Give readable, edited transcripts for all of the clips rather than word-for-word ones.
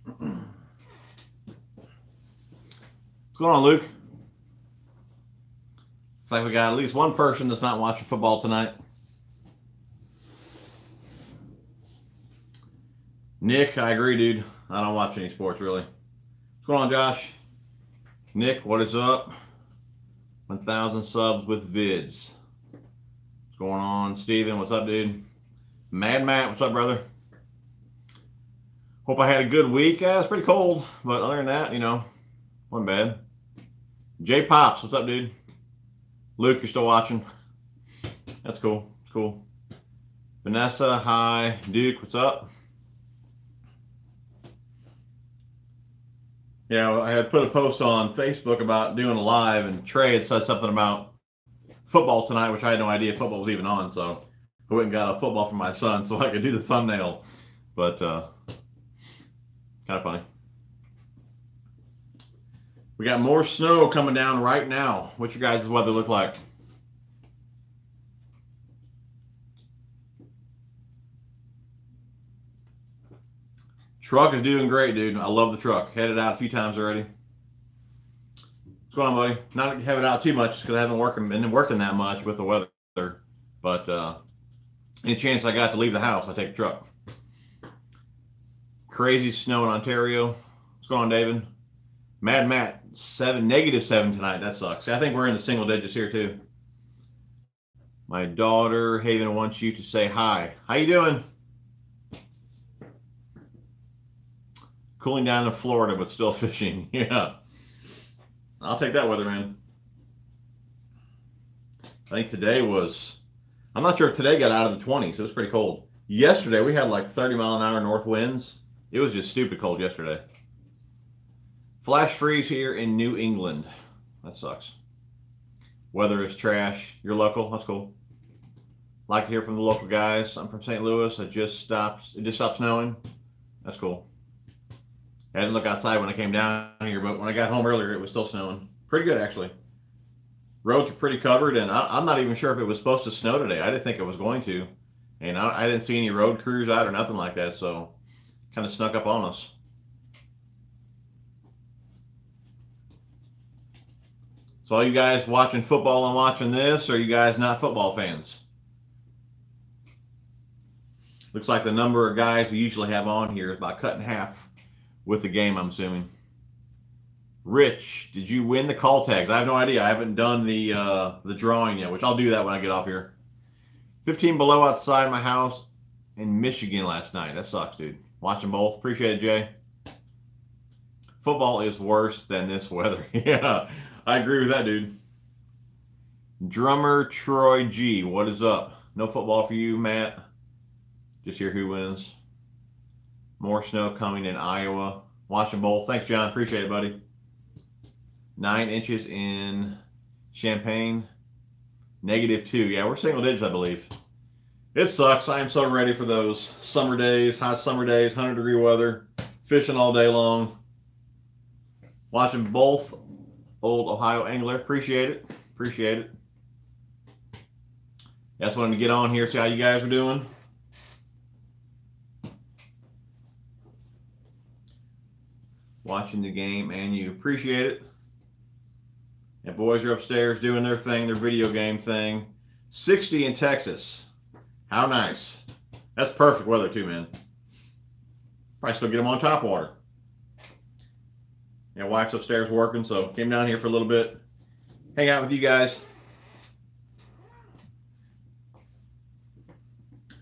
What's going on, Luke? Looks like we got at least one person that's not watching football tonight. Nick, I agree, dude. I don't watch any sports, really. What's going on, Josh? Nick, what is up? 1,000 subs with vids. What's going on? Steven, what's up, dude? Mad Matt, what's up, brother? Hope I had a good week. It's pretty cold, but other than that, you know, wasn't bad. J Pops, what's up, dude? Luke, you're still watching. That's cool. It's cool. Vanessa, hi. Duke, what's up? Yeah, I had put a post on Facebook about doing a live, and Trey had said something about football tonight, which I had no idea football was even on, so I went and got a football for my son so I could do the thumbnail. But kind of funny. We got more snow coming down right now. What's your guys' weather look like? Truck is doing great, dude. I love the truck. Had it out a few times already. What's going on, buddy? Not have it out too much because I haven't been working that much with the weather. But any chance I got to leave the house, I take the truck. Crazy snow in Ontario. What's going on, David? Mad Matt, -7 tonight. That sucks. I think we're in the single digits here too. My daughter Haven wants you to say hi. How you doing? Cooling down in Florida, but still fishing. Yeah, I'll take that weather, man. I think today was. I'm not sure if today got out of the 20s. It was pretty cold. Yesterday we had like 30-mile-an-hour north winds. It was just stupid cold yesterday. Flash freeze here in New England. That sucks. Weather is trash. You're local. That's cool. Like to hear from the local guys. I'm from St. Louis. It just stopped snowing. That's cool. I didn't look outside when I came down here, but when I got home earlier, it was still snowing. Pretty good, actually. Roads are pretty covered, and I'm not even sure if it was supposed to snow today. I didn't think it was going to. And I didn't see any road crews out or nothing like that, so kind of snuck up on us. So all you guys watching football and watching this, or are you guys not football fans? Looks like the number of guys we usually have on here is about cut in half with the game, I'm assuming. Rich, did you win the call tags? I have no idea. I haven't done the drawing yet, which I'll do that when I get off here. 15 below outside my house in Michigan last night. That sucks, dude. Watching both. Appreciate it, Jay. Football is worse than this weather. Yeah, I agree with that, dude. Drummer Troy G, what is up? No football for you, Matt. Just hear who wins. More snow coming in Iowa. Watching both. Thanks, John. Appreciate it, buddy. 9 inches in Champaign. -2. Yeah, we're single digits, I believe. It sucks. I am so ready for those summer days, hot summer days, 100-degree weather, fishing all day long. Watching both. Old Ohio Angler. Appreciate it. Appreciate it. Just wanted to get on here, see how you guys are doing. Watching the game, and you appreciate it. And boys are upstairs doing their thing, their video game thing. 60 in Texas. How nice. That's perfect weather too, man. Probably still get them on top water. Yeah, wife's upstairs working, so came down here for a little bit. Hang out with you guys.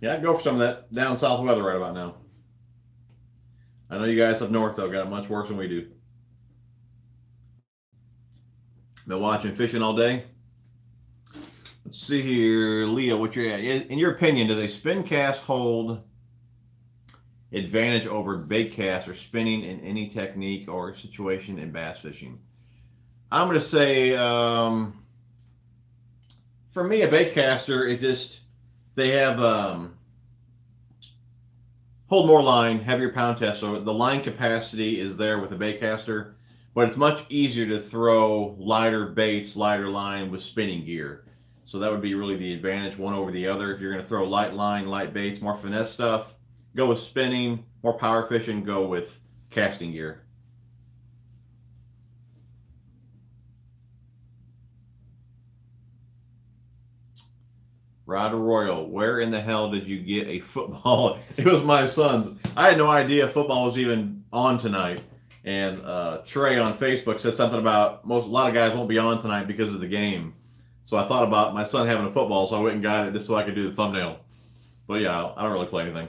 Yeah, I'd go for some of that down south weather right about now. I know you guys up north, though, got it much worse than we do. Been watching fishing all day. Let's see here. Leah, what you're at. In your opinion, do they spin cast hold advantage over bait cast or spinning in any technique or situation in bass fishing? I'm going to say, for me, a bait caster, it just, they have hold more line, heavier pound test, so the line capacity is there with a bait caster, but it's much easier to throw lighter baits, lighter line with spinning gear. So that would be really the advantage, one over the other. If you're going to throw light line, light baits, more finesse stuff, go with spinning. More power fishing, go with casting gear. Rod Royal, where in the hell did you get a football? It was my son's. I had no idea football was even on tonight. And Trey on Facebook said something about a lot of guys won't be on tonight because of the game. So I thought about my son having a football, so I went and got it just so I could do the thumbnail. But yeah, I don't really play anything.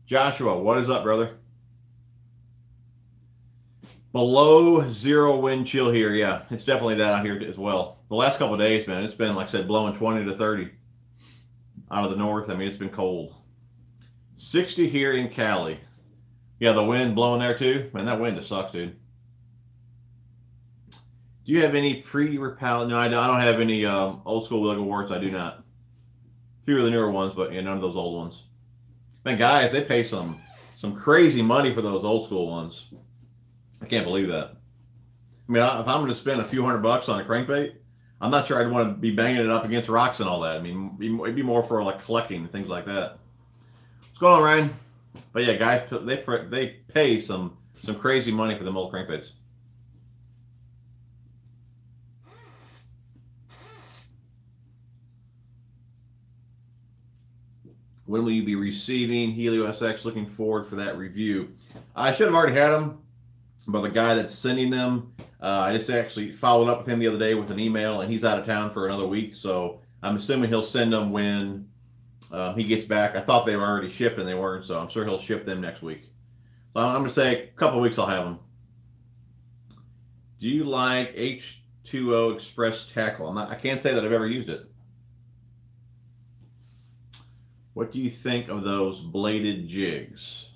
Joshua, what is up, brother? Below 0 wind chill here. Yeah, it's definitely that out here as well. The last couple of days, man, it's been, like I said, blowing 20 to 30 out of the north. I mean, it's been cold. 60 here in Cali. Yeah, the wind blowing there too. Man, that wind just sucks, dude. Do you have any pre-repellent? No, I don't have any old school wiggle warts. I do not. A few of the newer ones, but yeah, none of those old ones. Man, guys, they pay some crazy money for those old school ones. I can't believe that. I mean, if I'm going to spend a few $100 on a crankbait, I'm not sure I'd want to be banging it up against rocks and all that. I mean, it'd be more for like collecting and things like that. What's going on, Ryan? But yeah, guys, they pay some crazy money for them old crankbaits. When will you be receiving Helio SX? Looking forward for that review. I should have already had them, but the guy that's sending them, I just actually followed up with him the other day with an email, and he's out of town for another week, so I'm assuming he'll send them when he gets back. I thought they were already shipped, and they weren't, so I'm sure he'll ship them next week. So I'm going to say a couple of weeks I'll have them. Do you like H2O Express Tackle? I can't say that I've ever used it. What do you think of those bladed jigs?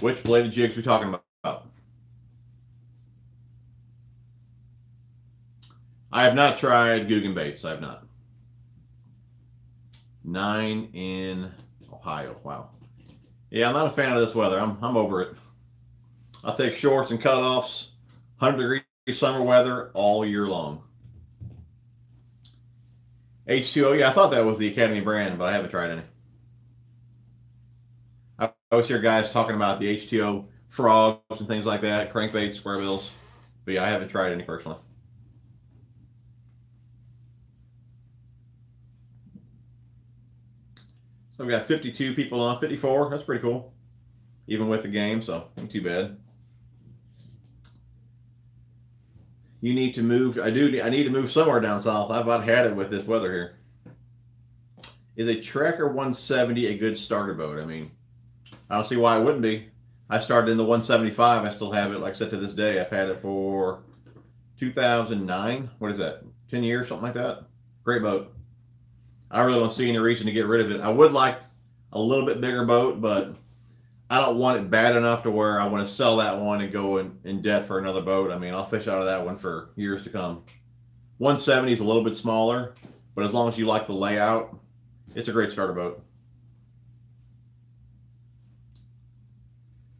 Which bladed jigs are we talking about? I have not tried Guggen baits. I have not. 9 in Ohio. Wow. Yeah, I'm not a fan of this weather. I'm over it. I'll take shorts and cutoffs, 100-degree summer weather all year long. H2O, yeah, I thought that was the Academy brand, but I haven't tried any. I always hear guys talking about the H2O frogs and things like that, crankbaits, square bills. But yeah, I haven't tried any personally. So we got 52 people on, 54. That's pretty cool. Even with the game, so ain't too bad. You need to move. I need to move somewhere down south. I've about had it with this weather here. Is a Tracker 170 a good starter boat? I mean, I don't see why it wouldn't be. I started in the 175. I still have it, like I said, to this day. I've had it for 2009. What is that? 10 years, something like that. Great boat. I really don't see any reason to get rid of it. I would like a little bit bigger boat, but I don't want it bad enough to where I want to sell that one and go in debt for another boat. I mean, I'll fish out of that one for years to come. 170 is a little bit smaller, but as long as you like the layout, it's a great starter boat.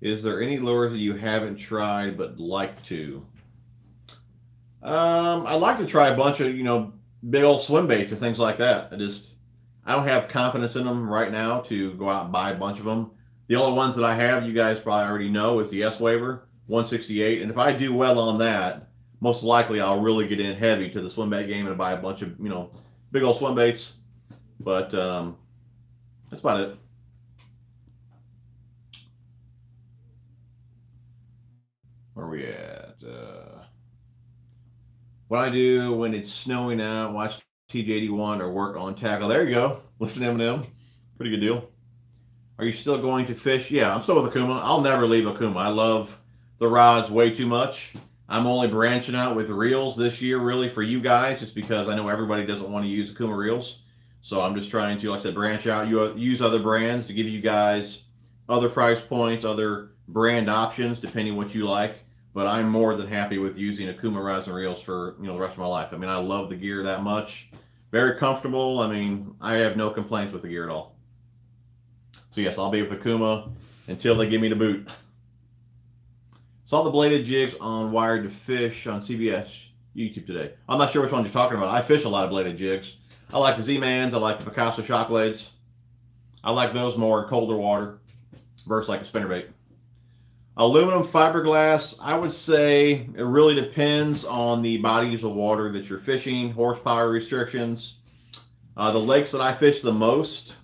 Is there any lures that you haven't tried but like to? I'd like to try a bunch of, big old swim baits and things like that. I don't have confidence in them right now to go out and buy a bunch of them. The only ones that I have, you guys probably already know, is the S-Waver 168. And if I do well on that, most likely I'll really get in heavy to the swim bait game and buy a bunch of, big old swim baits. But that's about it. Where are we at? What I do when it's snowing out, watch TJ81 or work on tackle. There you go. Listen to Eminem. Pretty good deal. Are you still going to fish? Yeah, I'm still with Okuma. I'll never leave Okuma. I love the rods way too much. I'm only branching out with reels this year, really, for you guys, just because I know everybody doesn't want to use Okuma reels. So I'm just trying to, like I said, branch out, use other brands to give you guys other price points, other brand options, depending what you like. But I'm more than happy with using Okuma rods and reels for, the rest of my life. I mean, I love the gear that much. Very comfortable. I mean, I have no complaints with the gear at all. So yes, I'll be with Okuma until they give me the boot. Saw the bladed jigs on Wired to Fish on CBS YouTube today. I'm not sure which one you're talking about. I fish a lot of bladed jigs. I like the Z-Mans. I like the Picasso shock blades. I like those more in colder water versus like a spinnerbait. Aluminum, fiberglass, I would say it really depends on the bodies of water that you're fishing, horsepower restrictions. The lakes that I fish the most,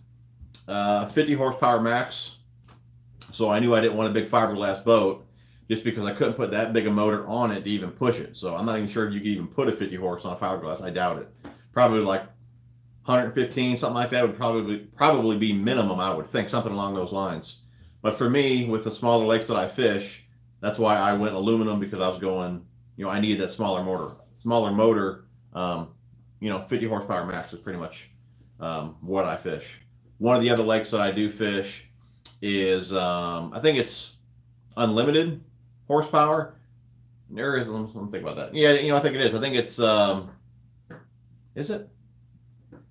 50 horsepower max. So I knew I didn't want a big fiberglass boat just because I couldn't put that big a motor on it to even push it. So I'm not even sure if you could even put a 50 horse on a fiberglass. I doubt it. Probably like 115, something like that would probably be minimum, I would think, something along those lines. But for me, with the smaller lakes that I fish, that's why I went aluminum, because I was going, I needed that smaller motor. Smaller motor, 50 horsepower max is pretty much what I fish. One of the other lakes that I do fish is, I think it's unlimited horsepower. There is, let me think about that. Yeah, I think it is. I think it's, is it?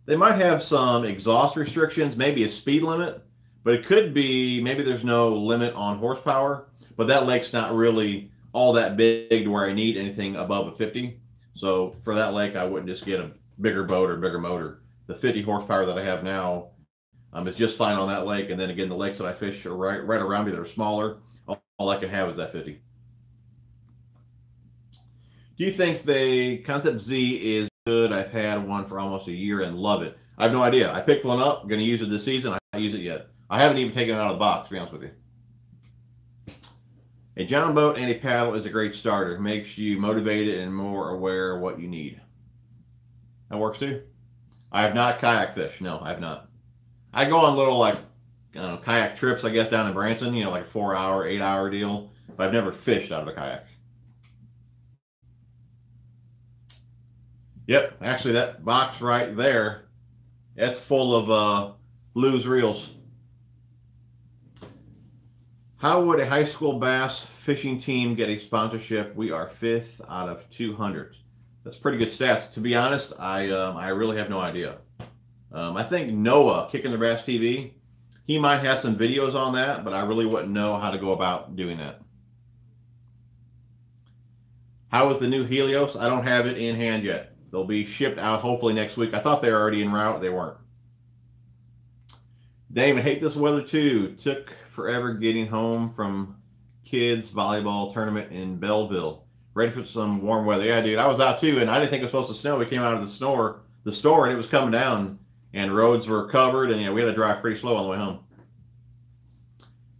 They might have some exhaust restrictions, maybe a speed limit, but it could be, maybe there's no limit on horsepower, but that lake's not really all that big to where I need anything above a 50. So for that lake, I wouldn't just get a bigger boat or bigger motor. The 50 horsepower that I have now is just fine on that lake. And then again, the lakes that I fish are right around me that are smaller. All I can have is that 50. Do you think the Concept Z is good? I've had one for almost a year and love it. I have no idea. I picked one up. I'm going to use it this season. I haven't used it yet. I haven't even taken it out of the box, to be honest with you. A John boat and a paddle is a great starter. Makes you motivated and more aware of what you need. That works too. I have not kayak fished. No, I have not. I go on little kayak trips, I guess, down in Branson, like a 4-hour, 8-hour deal. But I've never fished out of a kayak. Yep, actually that box right there, that's full of Blues reels. How would a high school bass fishing team get a sponsorship? We are 5th out of 200. That's pretty good stats. To be honest, I really have no idea. I think Noah, Kicking the Bass TV, he might have some videos on that, but I really wouldn't know how to go about doing that. How is the new Helios? I don't have it in hand yet. They'll be shipped out hopefully next week. I thought they were already en route. They weren't. Damon, hate this weather too. Took forever getting home from kids' volleyball tournament in Belleville. Ready for some warm weather. Yeah, dude, I was out too, and I didn't think it was supposed to snow. We came out of the store, and it was coming down, and roads were covered, and we had to drive pretty slow on the way home.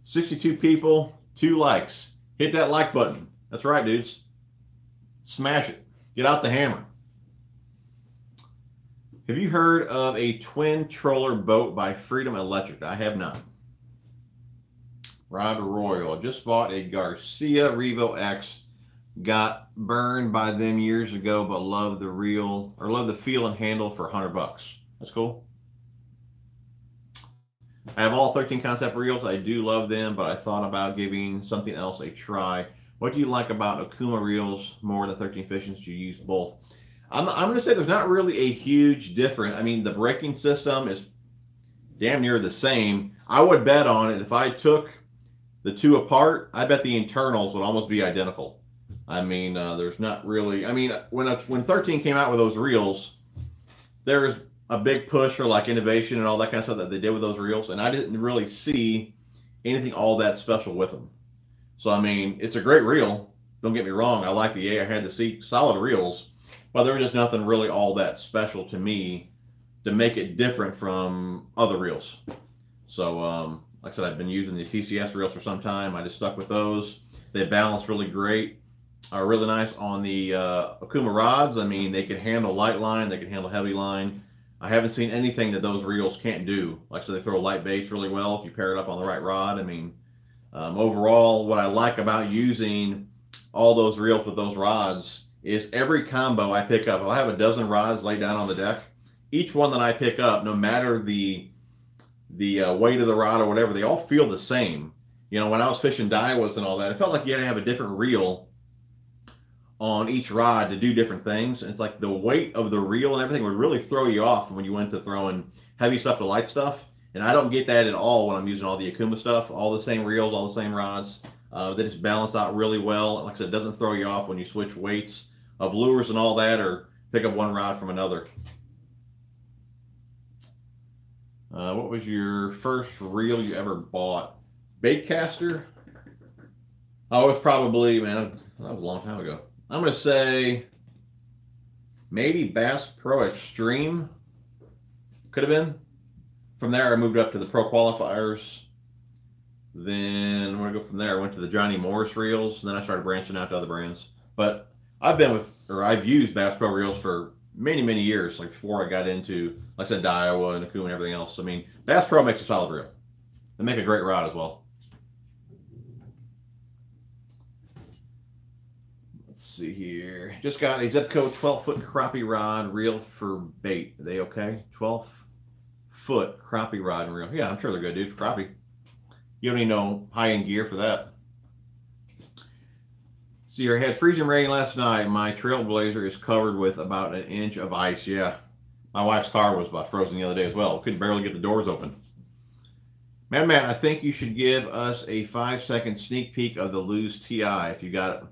62 people, 2 likes. Hit that like button. That's right, dudes. Smash it. Get out the hammer. Have you heard of a twin troller boat by Freedom Electric? I have not. Rod Royal. Just bought a Garcia Revo X. Got burned by them years ago, but love the feel and handle for $100. That's cool. I have all 13 Concept reels. I do love them, but I thought about giving something else a try. What do you like about Okuma reels more than 13 fishings? Do you use both? I'm going to say there's not really a huge difference. I mean, the braking system is damn near the same. I would bet on it. If I took the two apart, I bet the internals would almost be identical. I mean, there's not really... I mean, when 13 came out with those reels, there's a big push for like innovation and all that kind of stuff that they did with those reels, and I didn't really see anything all that special with them. So, I mean, it's a great reel. Don't get me wrong. I like the I had to see solid reels. But there was just nothing really all that special to me to make it different from other reels. So, like I said, I've been using the TCS reels for some time. I just stuck with those. They balance really great, are really nice on the Okuma rods. I mean, they can handle light line, they can handle heavy line. I haven't seen anything that those reels can't do. Like I said, they throw light baits really well if you pair it up on the right rod. I mean, overall, what I like about using all those reels with those rods is every combo I pick up. I'll have a dozen rods laid down on the deck. Each one that I pick up, no matter the weight of the rod or whatever, they all feel the same. When I was fishing Daiwas and all that, it felt like you had to have a different reel on each rod to do different things. And it's like the weight of the reel and everything would really throw you off when you went to throwing heavy stuff to light stuff. And I don't get that at all when I'm using all the Okuma stuff. All the same reels, all the same rods. They just balance out really well. Like I said, it doesn't throw you off when you switch weights of lures and all that, or pick up one rod from another. What was your first reel you ever bought? Baitcaster? Oh, it's probably, man, that was a long time ago. I'm going to say maybe Bass Pro Extreme could have been. From there, I moved up to the Pro Qualifiers. Then I'm going to go from there. I went to the Johnny Morris reels. And then I started branching out to other brands. But I've used Bass Pro reels for many, many years. Like before I got into, like I said, Daiwa and Okuma and everything else. I mean, Bass Pro makes a solid reel. They make a great rod as well. Let's see here. Just got a Zebco 12-foot crappie rod reel for bait. Are they okay? 12-foot crappie rod and reel. Yeah, I'm sure they're good, dude, for crappie. You don't need no high-end gear for that. See here, I had freezing rain last night. My Trailblazer is covered with about an inch of ice. Yeah, my wife's car was about frozen the other day as well. Couldn't barely get the doors open. Man, I think you should give us a 5-second sneak peek of the Lose TI if you got it.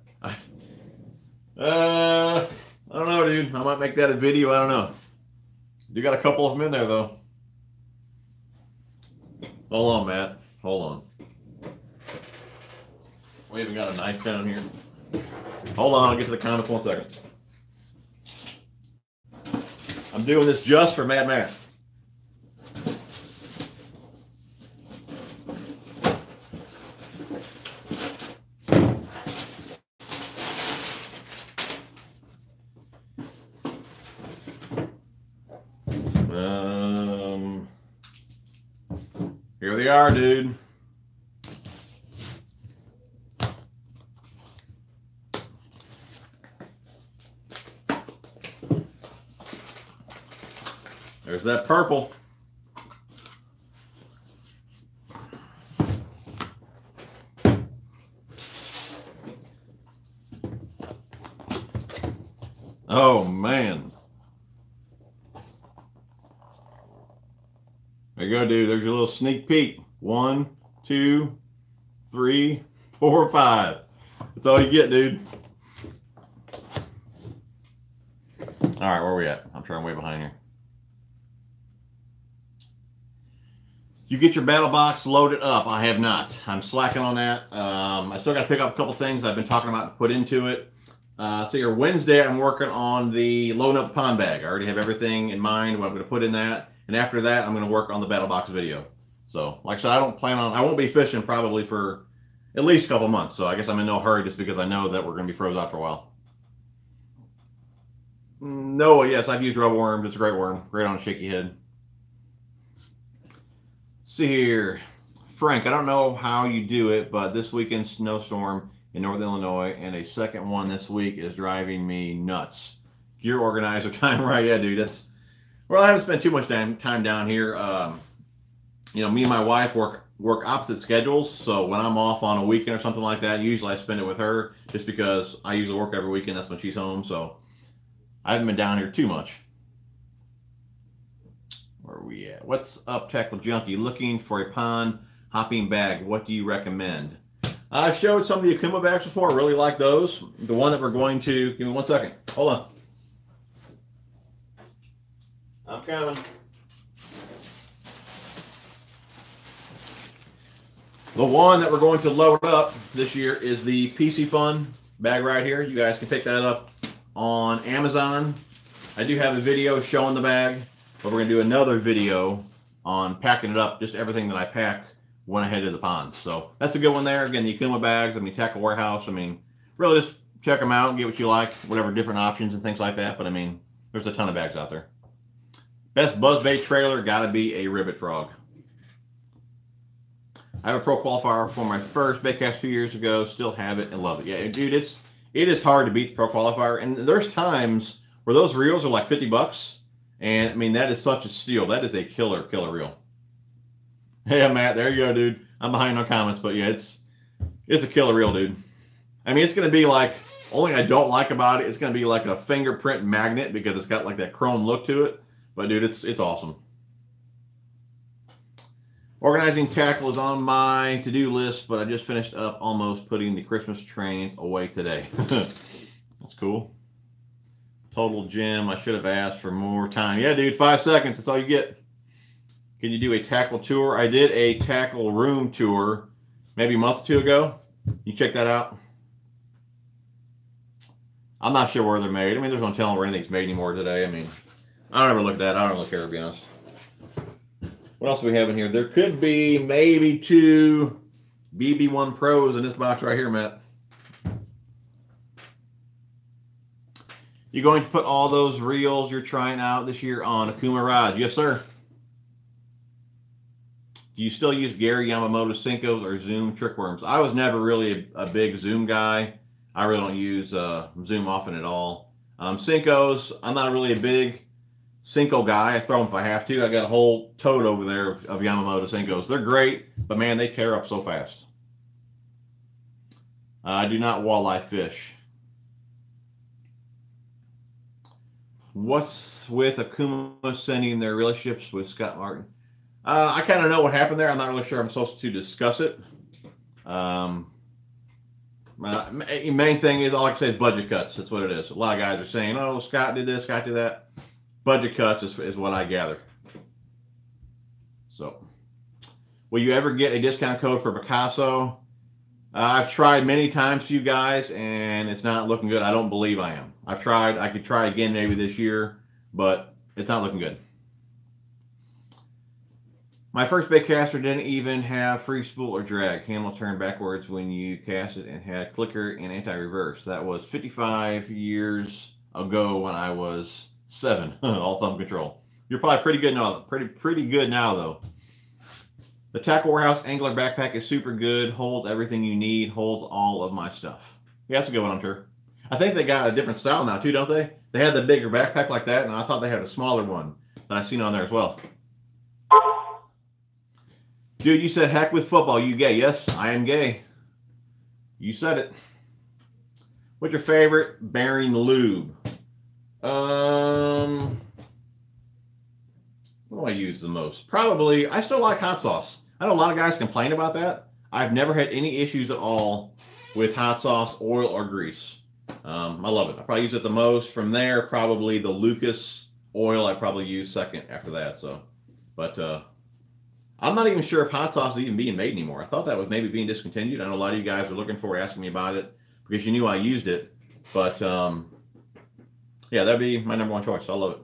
I don't know, dude. I might make that a video. I don't know. You got a couple of them in there, though. Hold on, Matt. Hold on. We even got a knife down here. Hold on. I'll get to the comments 1 second. I'm doing this just for Mad Matt. Here they are, dude. There's that purple. Oh, man. There you go, dude. There's your little sneak peek. 1, 2, 3, 4, 5. That's all you get, dude. All right, where are we at? I'm trying way behind here. You get your battle box loaded up. I have not. I'm slacking on that. I still got to pick up a couple things I've been talking about to put into it. So here, Wednesday, I'm working on the loading up the pond bag. I already have everything in mind, what I'm going to put in that. And after that, I'm going to work on the battle box video. So, like I said, I won't be fishing probably for at least a couple months. So I guess I'm in no hurry just because I know that we're going to be froze out for a while. No, yes, I've used rubber worms. It's a great worm. Great on a shaky head. See here. Frank, I don't know how you do it, but this weekend's snowstorm in Northern Illinois and a second one this week is driving me nuts. Gear organizer time, right? Yeah, dude, that's... Well, I haven't spent too much time down here. You know, me and my wife work opposite schedules, so when I'm off on a weekend or something like that, usually I spend it with her just because I usually work every weekend. That's when she's home, so I haven't been down here too much. Where are we at? What's up, Tackle Junkie? Looking for a pond hopping bag. What do you recommend? I showed some of the Okuma bags before. I really like those. The one that we're going to... Give me 1 second. Hold on. I'm coming. The one that we're going to load up this year is the PC Fun bag right here. You guys can pick that up on Amazon. I do have a video showing the bag, but we're going to do another video on packing it up, just everything that I pack when I head to the ponds. So that's a good one there. Again, the Okuma bags, I mean, Tackle Warehouse. I mean, really just check them out and get what you like, whatever different options and things like that. But I mean, there's a ton of bags out there. Best buzzbait trailer, gotta be a Ribbit Frog. I have a Pro Qualifier for my first bait cast 2 years ago. Still have it and love it. Yeah, dude, it is hard to beat the Pro Qualifier. And there's times where those reels are like 50 bucks. And I mean, that is such a steal. That is a killer reel. Hey, Matt, there you go, dude. I'm behind on comments, but yeah, it's a killer reel, dude. I mean, it's gonna be like, only thing I don't like about it, it's gonna be like a fingerprint magnet because it's got like that chrome look to it. But dude, it's awesome. Organizing tackle is on my to-do list, but I just finished up almost putting the Christmas trains away today. That's cool. Total gem. I should have asked for more time. Yeah, dude, 5 seconds. That's all you get. Can you do a tackle tour? I did a tackle room tour maybe a month or two ago. You check that out. I'm not sure where they're made. I mean, there's no telling where anything's made anymore today. I mean, I don't ever look at that. I don't really care, to be honest. What else do we have in here? There could be maybe 2 BB1 Pros in this box right here, Matt. You going to put all those reels you're trying out this year on Okuma rods? Yes, sir. Do you still use Gary Yamamoto Senkos or Zoom trickworms? I was never really a big Zoom guy. I really don't use Zoom often at all. Senkos, I'm not really a big Senko guy. I throw them if I have to. I got a whole tote over there of Yamamoto Senkos. They're great, but man, they tear up so fast. I do not walleye fish. What's with Okuma sending their relationships with Scott Martin? I kind of know what happened there. I'm not really sure I'm supposed to discuss it. Main thing is, all I can say is budget cuts. That's what it is. A lot of guys are saying, oh, Scott did this, Scott did that. Budget cuts is what I gather. So, will you ever get a discount code for Picasso? I've tried many times for you guys, and it's not looking good. I don't believe I am. I've tried. I could try again maybe this year, but it's not looking good. My first bait caster didn't even have free spool or drag. Handle turned backwards when you cast it and had clicker and anti-reverse. That was 55 years ago when I was 7. All thumb control. You're probably pretty good now. Pretty good now, though. The Tackle Warehouse Angler Backpack is super good. Holds everything you need. Holds all of my stuff. Yeah, that's a good one, I'm sure. I think they got a different style now, too, don't they? They had the bigger backpack like that, and I thought they had a smaller one that I've seen on there as well. Dude, you said heck with football. You gay? Yes, I am gay. You said it. What's your favorite bearing lube? What do I use the most? Probably, I still like hot sauce. I know a lot of guys complain about that. I've never had any issues at all with hot sauce, oil, or grease. I love it. I probably use it the most. From there, probably the Lucas oil I probably use second after that. So, but I'm not even sure if hot sauce is even being made anymore. I thought that was maybe being discontinued. I know a lot of you guys are looking for it, asking me about it because you knew I used it. But yeah, that'd be my #1 choice. I love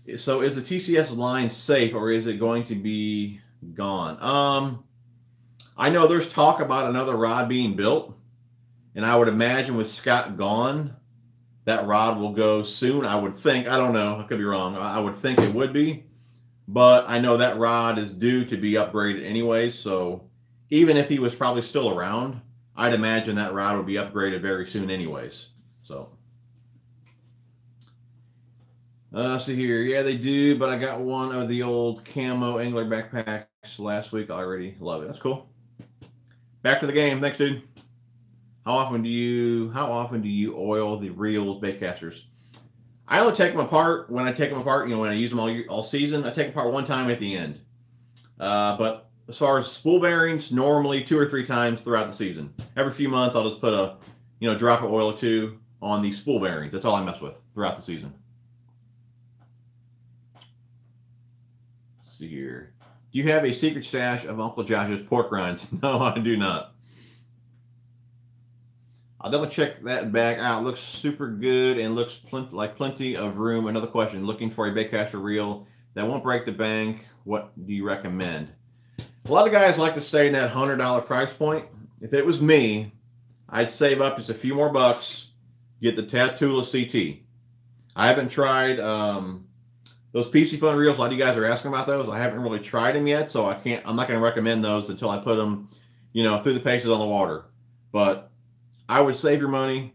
it. So is the TCS line safe or is it going to be gone? I know there's talk about another rod being built. And I would imagine with Scott gone, that rod will go soon. I would think. I don't know. I could be wrong. I would think it would be. But I know that rod is due to be upgraded anyway. So even if he was probably still around, I'd imagine that rod would be upgraded very soon anyways. So. See here. Yeah, they do. But I got one of the old camo angler backpacks last week. I already love it. That's cool. Back to the game. Thanks, dude. How often do you oil the reels, bait casters? I only take them apart when I take them apart. You know, when I use them all season, I take them apart one time at the end. But as far as spool bearings, normally 2 or 3 times throughout the season. Every few months, I'll just put a drop of oil or 2 on the spool bearings. That's all I mess with throughout the season. Let's see here. Do you have a secret stash of Uncle Josh's pork rinds? No, I do not. I'll double check that bag out. Looks super good and looks like plenty of room. Another question. Looking for a baitcaster reel that won't break the bank. What do you recommend? A lot of guys like to stay in that $100 price point. If it was me, I'd save up just a few more bucks, get the Tatula CT. I haven't tried those PC Fun reels. A lot of you guys are asking about those. I haven't really tried them yet, so I'm not going to recommend those until I put them, through the paces on the water. But I would save your money,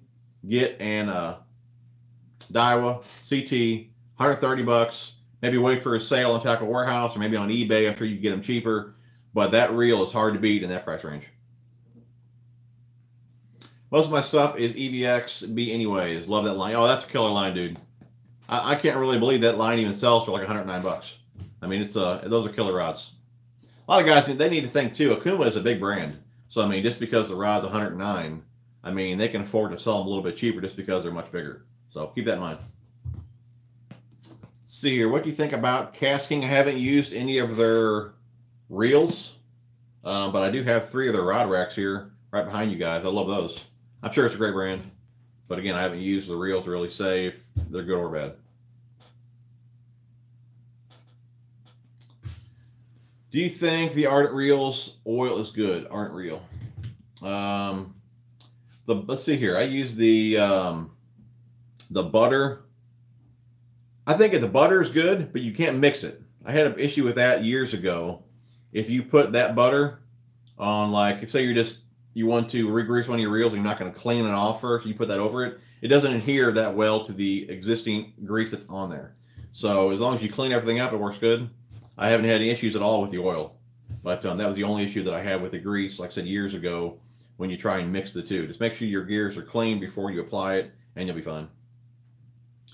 get an Daiwa CT, 130 bucks. Maybe wait for a sale on Tackle Warehouse or maybe on eBay after you get them cheaper. But that reel is hard to beat in that price range. Most of my stuff is EVXB anyways. Love that line. Oh, that's a killer line, dude. I can't really believe that line even sells for like 109 bucks. I mean, those are killer rods. A lot of guys, they need to think too. Okuma is a big brand. So, I mean, just because the rod's 109, I mean, they can afford to sell them a little bit cheaper just because they're much bigger. So keep that in mind. See here. What do you think about casking? I haven't used any of their reels. But I do have 3 of their rod racks here right behind you guys. I love those. I'm sure it's a great brand. But again, I haven't used the reels to really say if they're good or bad. Do you think the Ardent Reels oil is good? Ardent Reel. Let's see here. I use the butter. I think the butter is good, but you can't mix it. I had an issue with that years ago. If you put that butter on, like, if say you want to re-grease one of your reels and you're not going to clean it off first, you put that over it, it doesn't adhere that well to the existing grease that's on there. So as long as you clean everything up, it works good. I haven't had any issues at all with the oil, but that was the only issue that I had with the grease, like I said, years ago, when you try and mix the two. Just make sure your gears are clean before you apply it, and you'll be fine.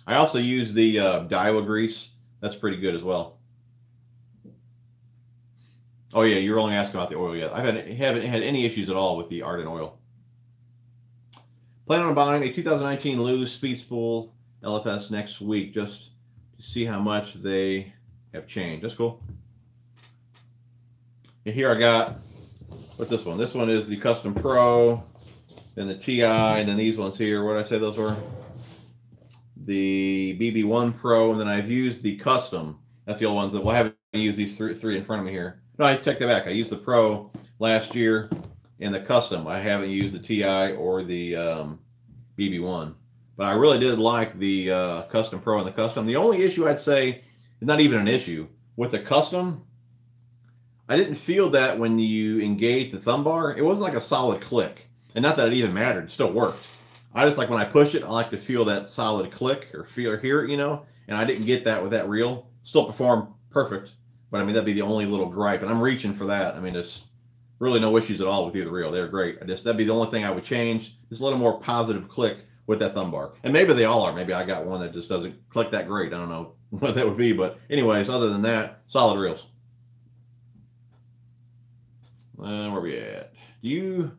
I also use the Daiwa grease. That's pretty good as well. Oh yeah, you were only asking about the oil yet. I haven't had any issues at all with the Ardent oil. Plan on buying a 2019 Lew's Speed Spool LFS next week just to see how much they have changed. That's cool. And here I got, what's this one? This one is the Custom Pro, then the TI, and then these ones here. What did I say those were? The BB1 Pro, and then I've used the Custom. That's the old ones. Well, I haven't used these three in front of me here. No, I checked that back. I used the Pro last year and the Custom. I haven't used the TI or the BB1. But I really did like the Custom Pro and the Custom. The only issue I'd say, not even an issue, with the Custom, I didn't feel that when you engage the thumb bar, it wasn't like a solid click. And not that it even mattered, it still worked. I just like when I push it, I like to feel that solid click or feel or hear it, you know, and I didn't get that with that reel. Still performed perfect, but I mean, that'd be the only little gripe, and I'm reaching for that. I mean, there's really no issues at all with either reel. They're great. That'd be the only thing I would change, just a little more positive click with that thumb bar. And maybe they all are. Maybe I got one that just doesn't click that great. I don't know what that would be, but anyways, other than that, solid reels. Where we at? Do you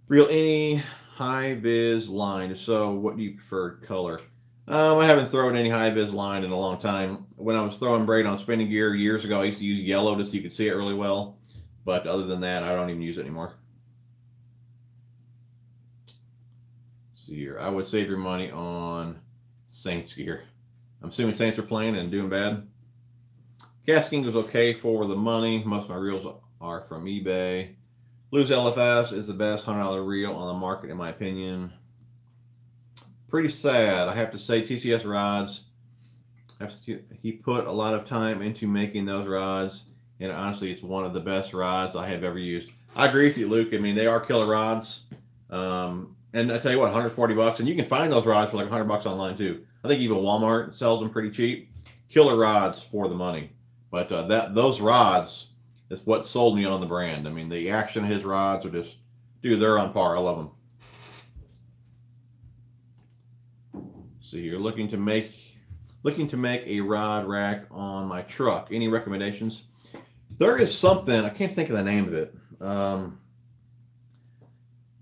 reel any high-vis line? So what do you prefer color? I haven't thrown any high-vis line in a long time. When I was throwing braid on spinning gear years ago, I used to use yellow just so you could see it really well. But other than that, I don't even use it anymore. Let's see here. I would save your money on Saints gear. I'm assuming Saints are playing and doing bad. Casking was okay for the money. Most of my reels are from eBay. Lew's LFS is the best $100 reel on the market, in my opinion. Pretty sad. I have to say, TCS rods, he put a lot of time into making those rods, and honestly, it's one of the best rods I have ever used. I agree with you, Luke. I mean, they are killer rods. And I tell you what, 140 bucks, and you can find those rods for like 100 bucks online too. I think even Walmart sells them pretty cheap. Killer rods for the money. But those rods is what sold me on the brand. I mean, the action of his rods are just, dude, they're on par. I love them. So you're looking to make a rod rack on my truck. Any recommendations? There is something, I can't think of the name of it.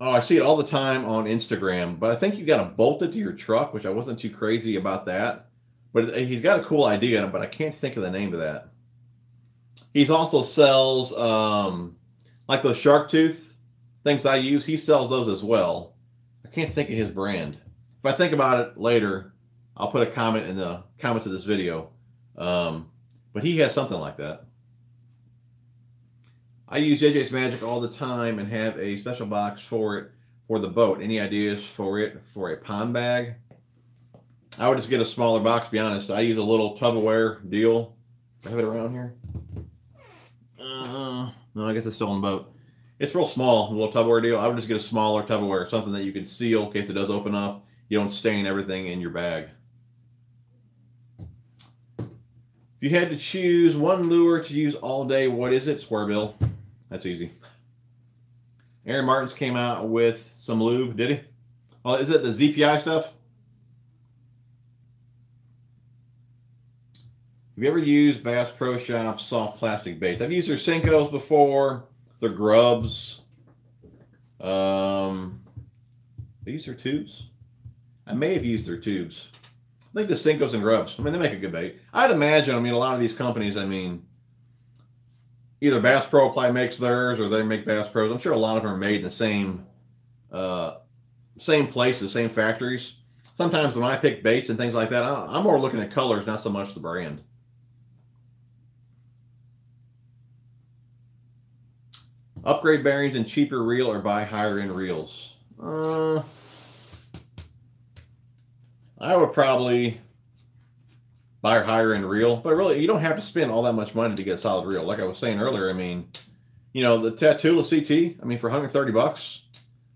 Oh, I see it all the time on Instagram, but I think you got to bolt it to your truck, which I wasn't too crazy about that. But he's got a cool idea, but I can't think of the name of that. He also sells like those shark tooth things I use. He sells those as well. I can't think of his brand. If I think about it later, I'll put a comment in the comments of this video. But he has something like that. I use JJ's Magic all the time and have a special box for it for the boat. Any ideas for it for a pond bag? I would just get a smaller box, to be honest. I use a little Tupperware deal. Do I have it around here? No, I guess it's still on the boat. It's real small, a little Tupperware deal. I would just get a smaller Tupperware, something that you can seal in case it does open up. You don't stain everything in your bag. If you had to choose one lure to use all day, what is it? Square bill. That's easy. Aaron Martins came out with some lube, did he? Oh, is it the ZPI stuff? Have you ever used Bass Pro Shop soft plastic baits? I've used their Senkos before, their Grubs. These are tubes. I may have used their tubes. I think the Senkos and Grubs. I mean, they make a good bait. I'd imagine, I mean, a lot of these companies, I mean, either Bass Pro probably makes theirs or they make Bass Pros. I'm sure a lot of them are made in the same places, same factories. Sometimes when I pick baits and things like that, I'm more looking at colors, not so much the brand. Upgrade bearings and cheaper reel or buy higher end reels. I would probably buy a higher end reel, but really you don't have to spend all that much money to get a solid reel. Like I was saying earlier, I mean, you know, the Tatula CT, I mean, for $130,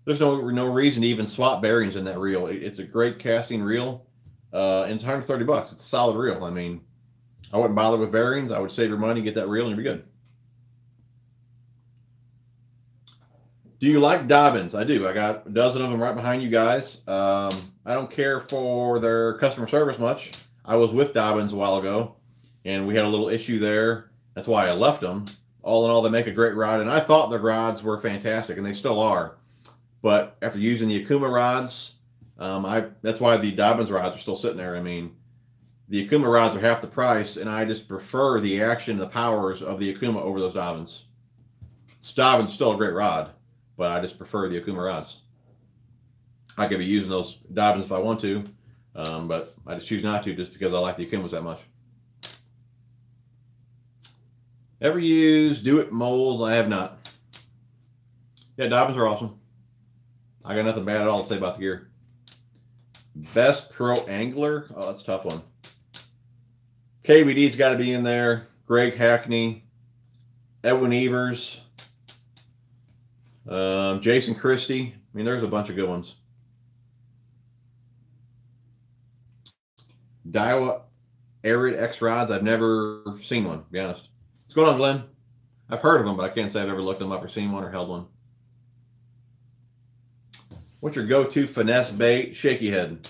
there's no reason to even swap bearings in that reel. It's a great casting reel, and it's $130. It's a solid reel. I mean, I wouldn't bother with bearings. I would save your money, get that reel, and you'll be good. Do you like Dobyns? I do. I got a dozen of them right behind you guys. I don't care for their customer service much. I was with Dobyns a while ago, and we had a little issue there. That's why I left them. All in all, they make a great rod, and I thought their rods were fantastic, and they still are. But after using the Okuma rods, that's why the Dobyns rods are still sitting there. I mean, the Okuma rods are half the price, and I just prefer the action, the powers of the Okuma over those Dobyns. Dobyns still a great rod, but I just prefer the Okuma rods. I could be using those Dobyns if I want to, but I just choose not to just because I like the Okumas that much. Ever use Do-It molds? I have not. Yeah, Dobyns are awesome. I got nothing bad at all to say about the gear. Best pro angler? Oh, that's a tough one. KVD's got to be in there. Greg Hackney, Edwin Evers, Jason Christie. I mean, there's a bunch of good ones. Daiwa Arid X rods. I've never seen one, to be honest. What's going on, Glenn? I've heard of them, but I can't say I've ever looked them up or seen one or held one. What's your go-to finesse bait? Shaky head.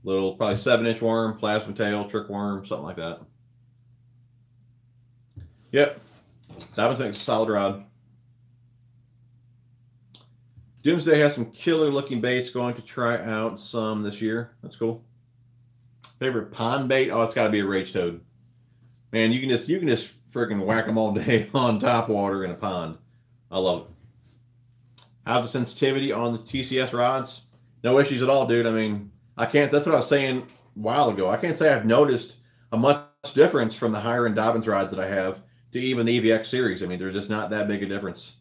Little, probably 7-inch worm, plasma tail, trick worm, something like that. Yep. Dobyns makes a solid rod. Doomsday has some killer looking baits. Going to try out some this year. That's cool. Favorite pond bait? Oh, it's got to be a rage toad. Man, you can just freaking whack them all day on top water in a pond. I love it. How's the sensitivity on the TCS rods? No issues at all, dude. I mean, I can't. That's what I was saying a while ago. I can't say I've noticed a much difference from the higher end Dobyns rods that I have to even the EVX series. I mean, there's just not that big a difference.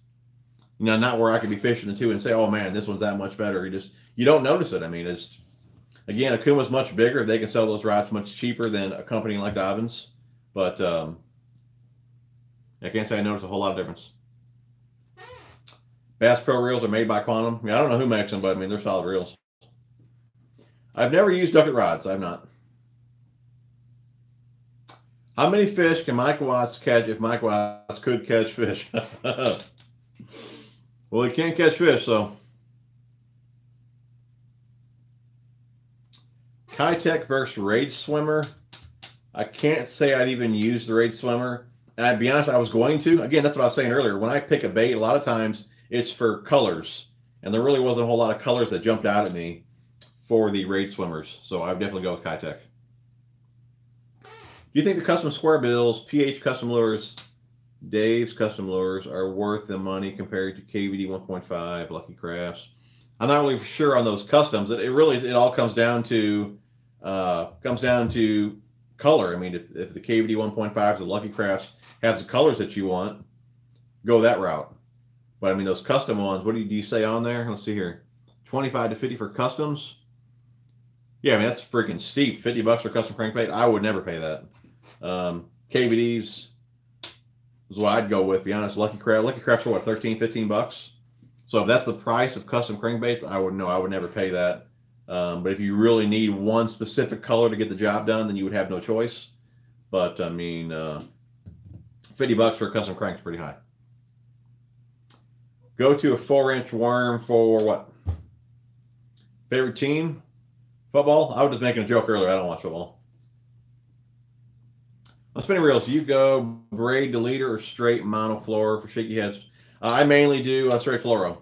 You know, not where I could be fishing the two and say, oh man, this one's that much better. You don't notice it. I mean, it's, again, Okuma's much bigger. They can sell those rods much cheaper than a company like Dobyns. But I can't say I noticed a whole lot of difference. Bass Pro reels are made by Quantum. I mean, I don't know who makes them, but I mean, they're solid reels. I've never used ducket rods. I've not. How many fish can Mike Watts catch if Mike Watts could catch fish? Well, he can't catch fish, so. Kitech versus Rage Swimmer. I can't say I've even used the Rage Swimmer. And I'd be honest, I was going to. Again, that's what I was saying earlier. When I pick a bait, a lot of times it's for colors. And there really wasn't a whole lot of colors that jumped out at me for the Rage Swimmers. So I would definitely go with Kitech. Do you think the custom square bills, PH custom lures, Dave's custom lures are worth the money compared to KVD 1.5, Lucky Crafts? I'm not really sure on those customs. It all comes down to color. I mean, if the KVD 1.5s, the Lucky Crafts has the colors that you want, go that route. But I mean, those custom ones, what do you say on there? Let's see here, 25 to 50 for customs. Yeah, I mean, that's freaking steep. $50 for custom crankbait. I would never pay that. KVDs is what I'd go with, to be honest. Lucky Crafts for what, 13, 15 bucks? So if that's the price of custom crankbaits, I would never pay that. But if you really need one specific color to get the job done, then you would have no choice. But I mean, $50 for a custom crank is pretty high. Go to a 4-inch worm for what? Favorite team? Football? I was just making a joke earlier. I don't watch football. On spinning reels, you go braid deleter or straight monofluoro for shaky heads? I mainly do straight fluoro.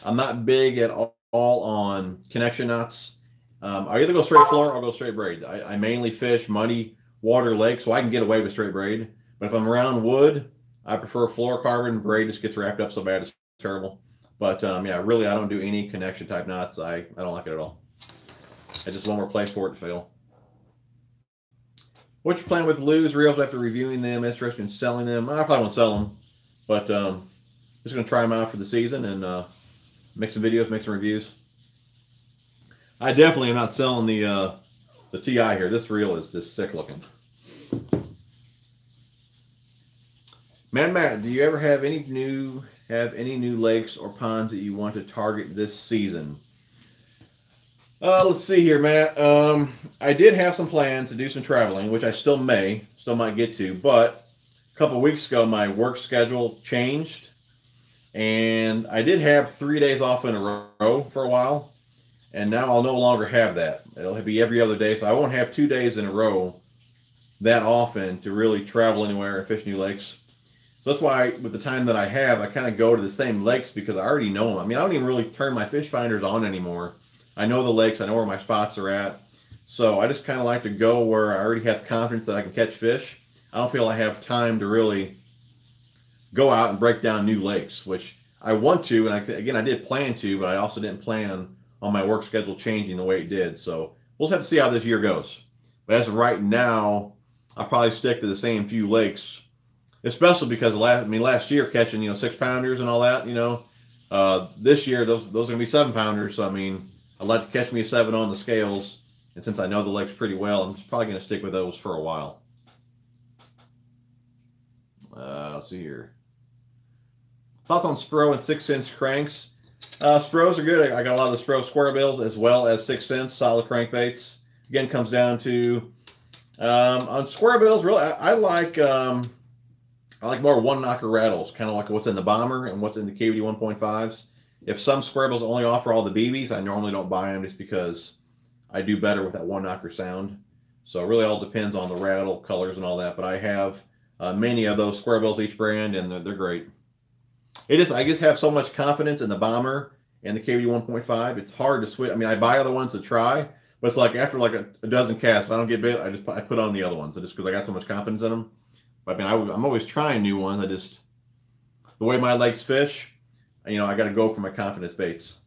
I'm not big at all on connection knots. I either go straight fluoro or go straight braid. I mainly fish muddy water lakes, so I can get away with straight braid. But if I'm around wood, I prefer fluorocarbon. Braid just gets wrapped up so bad it's terrible. But yeah, really, I don't do any connection type knots. I don't like it at all. I just one more place for it to fail. What's your plan with Lou's reels after reviewing them? Interested in selling them? I probably won't sell them, but just going to try them out for the season and make some videos, make some reviews. I definitely am not selling the TI here. This reel is just sick looking. Man, Matt, do you ever have any new lakes or ponds that you want to target this season? Let's see here, Matt. I did have some plans to do some traveling, which I still might get to, but a couple of weeks ago, my work schedule changed, and I did have 3 days off in a row for a while, and now I'll no longer have that. It'll be every other day, so I won't have 2 days in a row that often to really travel anywhere and fish new lakes. So that's why, with the time that I have, I kind of go to the same lakes because I already know them. I mean, I don't even really turn my fish finders on anymore. I know the lakes. I know where my spots are at. So I just kind of like to go where I already have confidence that I can catch fish. I don't feel I have time to really go out and break down new lakes, which I want to. And I did plan to, but I also didn't plan on my work schedule changing the way it did. So we'll just have to see how this year goes. But as of right now, I'll probably stick to the same few lakes, especially because last year catching 6-pounders and all that. This year those are gonna be 7-pounders. So I mean, I'd like to catch me a 7 on the scales, and since I know the lakes pretty well, I'm just probably going to stick with those for a while. Let's see here. Thoughts on Spro and 6-inch cranks? Spros are good. I got a lot of the Spro square bills as well as 6-inch solid crankbaits. Again, comes down to on square bills. Really, I like more one-knocker rattles, kind of like what's in the Bomber and what's in the KVD 1.5s. If some square bills only offer all the BBs, I normally don't buy them just because I do better with that one-knocker sound. So it really all depends on the rattle, colors, and all that. But I have many of those square bills, each brand, and they're great. I just have so much confidence in the Bomber and the KVD 1.5. It's hard to switch. I mean, I buy other ones to try, but it's like after like a dozen casts, if I don't get bit, I put on the other ones just because I got so much confidence in them. But I mean, I'm always trying new ones. The way my lakes fish, I got to go for my confidence baits.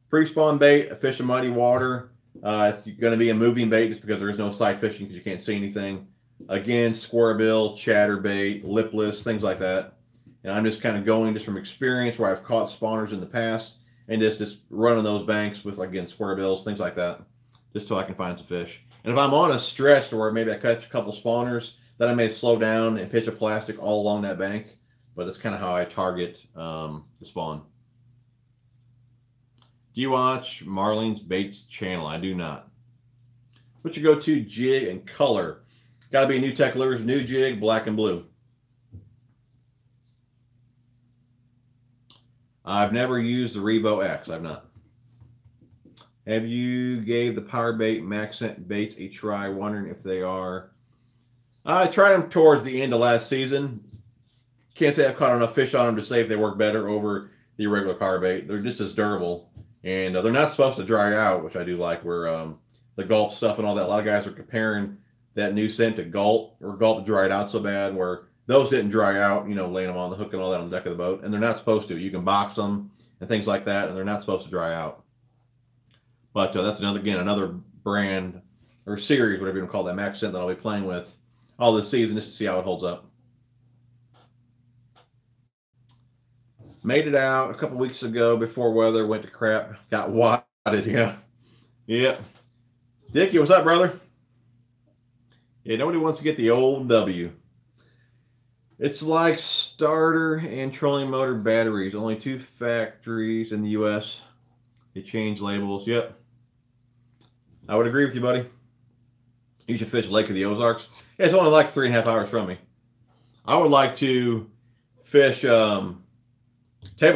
Pre-spawn bait, a fish in muddy water. It's going to be a moving bait just because there is no sight fishing because you can't see anything. Again, square bill, chatterbait, lipless, things like that. And I'm just kind of going just from experience where I've caught spawners in the past and just running those banks with, again, square bills, things like that, just till I can find some fish. And if I'm on a stretch to where maybe I catch a couple spawners, then I may slow down and pitch a plastic all along that bank. But that's kind of how I target the spawn. Do you watch Marlene's Baits channel? I do not. What's your go-to jig and color? Got to be New Tech Lures, new jig, black and blue. I've never used the Revo X. I've not. Have you gave the power bait max scent baits a try? Wondering if they are. I tried them towards the end of last season. Can't say I've caught enough fish on them to say if they work better over the regular power bait. They're just as durable, and they're not supposed to dry out, which I do like. Where the Gulp stuff and all that, a lot of guys are comparing that new scent to Gulp, or Gulp dried out so bad, where those didn't dry out. Laying them on the hook and all that on the deck of the boat, and they're not supposed to. You can box them and things like that, and they're not supposed to dry out. But that's another brand or series, whatever you want to call that, max scent that I'll be playing with all this season just to see how it holds up. Made it out a couple weeks ago before weather went to crap. Got wadded, yeah. Yep. Dickie, what's up, brother? Yeah, nobody wants to get the old W. It's like starter and trolling motor batteries. Only 2 factories in the U.S. They change labels. Yep. I would agree with you, buddy. You should fish Lake of the Ozarks. Yeah, it's only like 3.5 hours from me. I would like to fish Table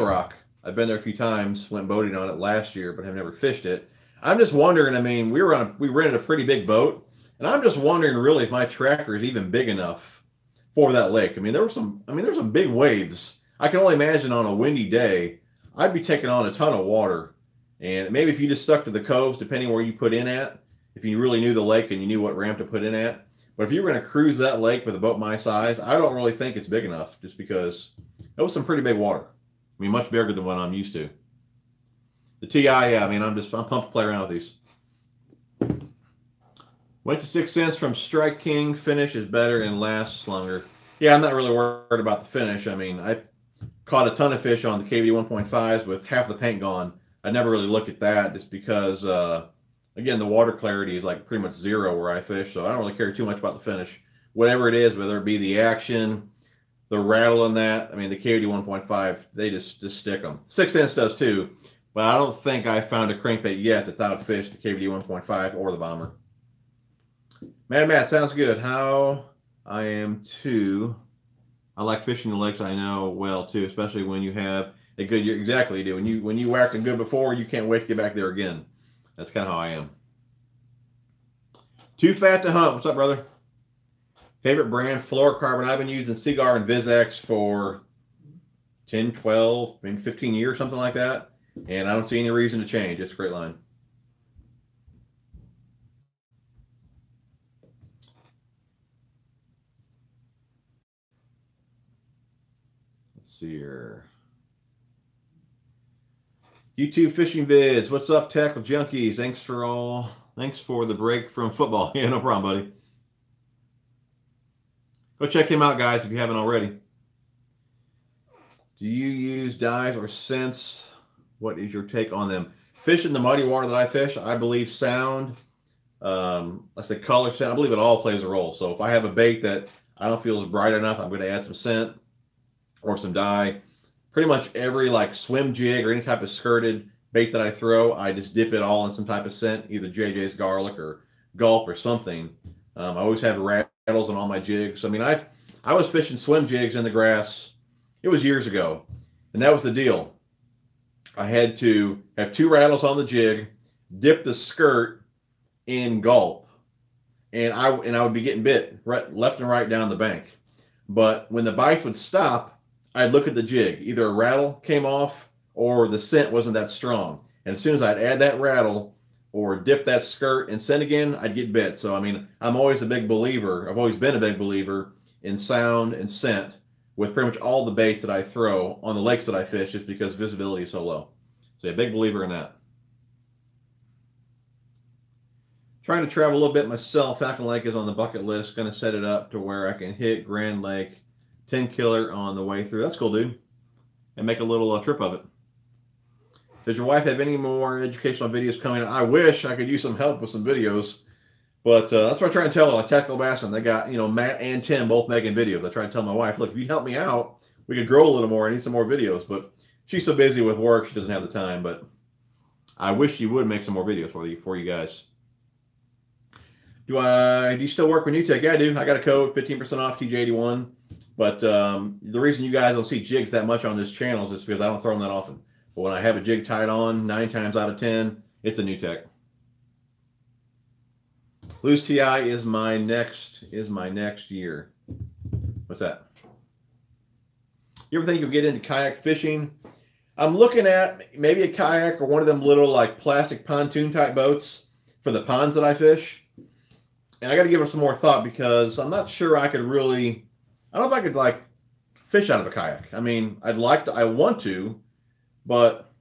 Rock. I've been there a few times, went boating on it last year, but have never fished it. I'm just wondering, I mean, we rented a pretty big boat, and I'm just wondering really if my tracker is even big enough for that lake. I mean, there's some big waves. I can only imagine on a windy day, I'd be taking on a ton of water. And maybe if you just stuck to the coves, depending where you put in at, if you really knew the lake and you knew what ramp to put in at. But if you were going to cruise that lake with a boat my size, I don't really think it's big enough, just because it was some pretty big water. I mean, much bigger than what I'm used to. The TI, yeah, I mean, I'm pumped to play around with these. Went to 6 cents from Strike King. Finish is better and lasts longer. Yeah, I'm not really worried about the finish. I mean, I've caught a ton of fish on the KVD 1.5s with half the paint gone. I never really look at that, just because, again, the water clarity is like pretty much zero where I fish, so I don't really care too much about the finish. Whatever it is, whether it be the action, the rattle in that, I mean, the KVD 1.5, they just stick them. 6 cents does too, but I don't think I found a crankbait yet that's outfished the KVD 1.5 or the Bomber. Mad Matt, sounds good. How I am too. I like fishing the lakes, I know well too, especially when you have a good year. Exactly, you do. When you whacked them good before, you can't wait to get back there again. That's kind of how I am. Too fat to hunt. What's up, brother? Favorite brand, fluorocarbon. I've been using Seagar and VizX for 10, 12, maybe 15 years, something like that. And I don't see any reason to change. It's a great line. Let's see here. YouTube fishing vids. What's up, Tackle Junkies? Thanks for the break from football. Yeah, no problem, buddy. Go check him out, guys, if you haven't already. Do you use dives or scents? What is your take on them? Fish in the muddy water that I fish, I believe sound, let's say color, scent, I believe it all plays a role. So if I have a bait that I don't feel is bright enough, I'm going to add some scent or some dye. Pretty much every like swim jig or any type of skirted bait that I throw, I just dip it all in some type of scent, either JJ's garlic or gulp or something. I always have rattles on all my jigs. I mean, I was fishing swim jigs in the grass. It was years ago, and that was the deal. I had to have 2 rattles on the jig, dip the skirt in gulp, and I would be getting bit right, left and right down the bank. But when the bites would stop, I'd look at the jig. Either a rattle came off or the scent wasn't that strong. And as soon as I'd add that rattle or dip that skirt and scent again, I'd get bit. So, I mean, I'm always a big believer. I've always been a big believer in sound and scent with pretty much all the baits that I throw on the lakes that I fish, just because visibility is so low. So, a big believer in that. Trying to travel a little bit myself. Falcon Lake is on the bucket list. Going to set it up to where I can hit Grand Lake 10 killer on the way through. That's cool, dude. And make a little trip of it. Does your wife have any more educational videos coming out? I wish I could use some help with some videos. But that's what I try and tell her. Like Tackle Bassin, they got, you know, Matt and Tim both making videos. I try to tell my wife, look, if you help me out, we could grow a little more. I need some more videos. But she's so busy with work, she doesn't have the time. But I wish you would make some more videos for you guys. Do you still work with YoloTek? Yeah, I do. I got a code, 15% off TJ81. But the reason you guys don't see jigs that much on this channel is just because I don't throw them that often. But when I have a jig tied on, 9 times out of 10, it's a YoloTek. Loose TI is my next year. What's that? You ever think you'll get into kayak fishing? I'm looking at maybe a kayak or one of them little like plastic pontoon type boats for the ponds that I fish. And I got to give it some more thought, because I'm not sure I could really, I don't know if I could like fish out of a kayak. I mean, I want to, but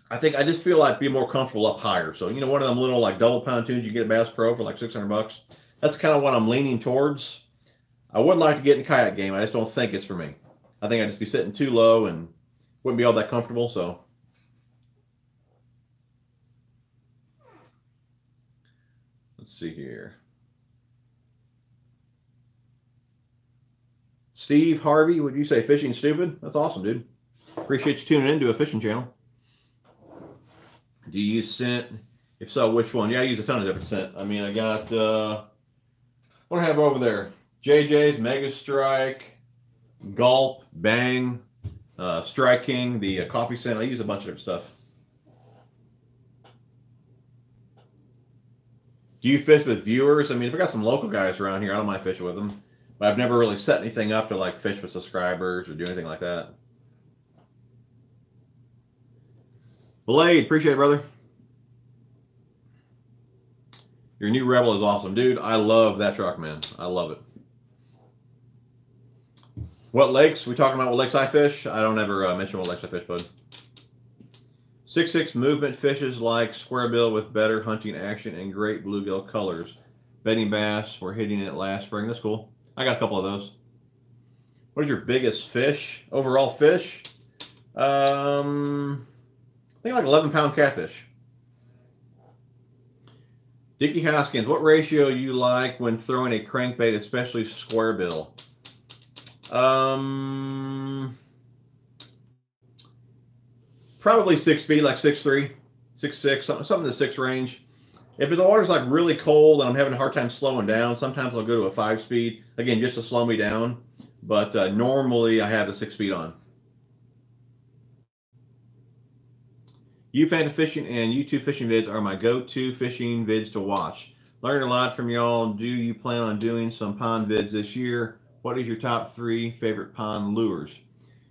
I think I just feel like be more comfortable up higher. So, you know, one of them little like double pontoons you get at Bass Pro for like $600. That's kind of what I'm leaning towards. I would like to get in the kayak game. I just don't think it's for me. I think I'd just be sitting too low and wouldn't be all that comfortable. So, let's see here. Steve Harvey, would you say fishing stupid? That's awesome, dude. Appreciate you tuning into a fishing channel. Do you use scent? If so, which one? Yeah, I use a ton of different scent. I mean, I got, what do I have over there? JJ's, Mega Strike, Gulp, Bang, Strike King, the coffee scent. I use a bunch of different stuff. Do you fish with viewers? I mean, if I got some local guys around here, I don't mind fishing with them. But I've never really set anything up to like fish with subscribers or do anything like that. Blade, appreciate it, brother. Your new Rebel is awesome. Dude, I love that truck, man. I love it. What lakes? We talking about what lakes I fish? I don't ever mention what lakes I fish, bud. 6'6" movement fishes like square bill with better hunting action and great bluegill colors. Bedding bass, we're hitting it last spring. That's cool. I got a couple of those. What is your biggest fish? Overall fish? I think like 11-pound catfish. Dickie Hoskins, what ratio you like when throwing a crankbait, especially square bill? Probably 6 speed, like 6'3", 6'6", something in the 6 range. If the water's like really cold and I'm having a hard time slowing down, sometimes I'll go to a 5 speed, again, just to slow me down. But normally I have the 6 speed on. You Fanta Fishing and YouTube fishing vids are my go-to fishing vids to watch. Learned a lot from y'all. Do you plan on doing some pond vids this year? What is your top 3 favorite pond lures?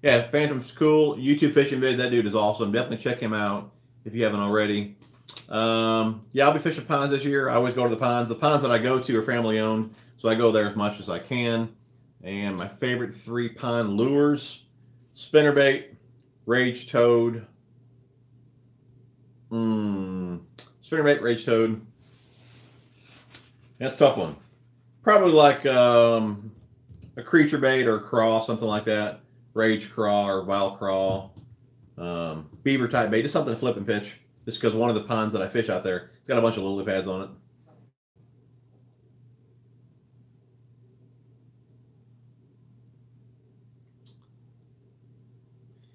Yeah, Phantom's cool. YouTube fishing vid, that dude is awesome. Definitely check him out if you haven't already. Yeah, I'll be fishing ponds this year. I always go to the ponds. The ponds that I go to are family owned, so I go there as much as I can. And my favorite 3 pond lures: spinnerbait, rage toad. Spinnerbait, rage toad. That's a tough one. Probably like a creature bait or a craw, something like that. Rage craw or wild craw. Beaver type bait. Just something to flip and pitch. Just because one of the ponds that I fish out there, it's got a bunch of lily pads on it.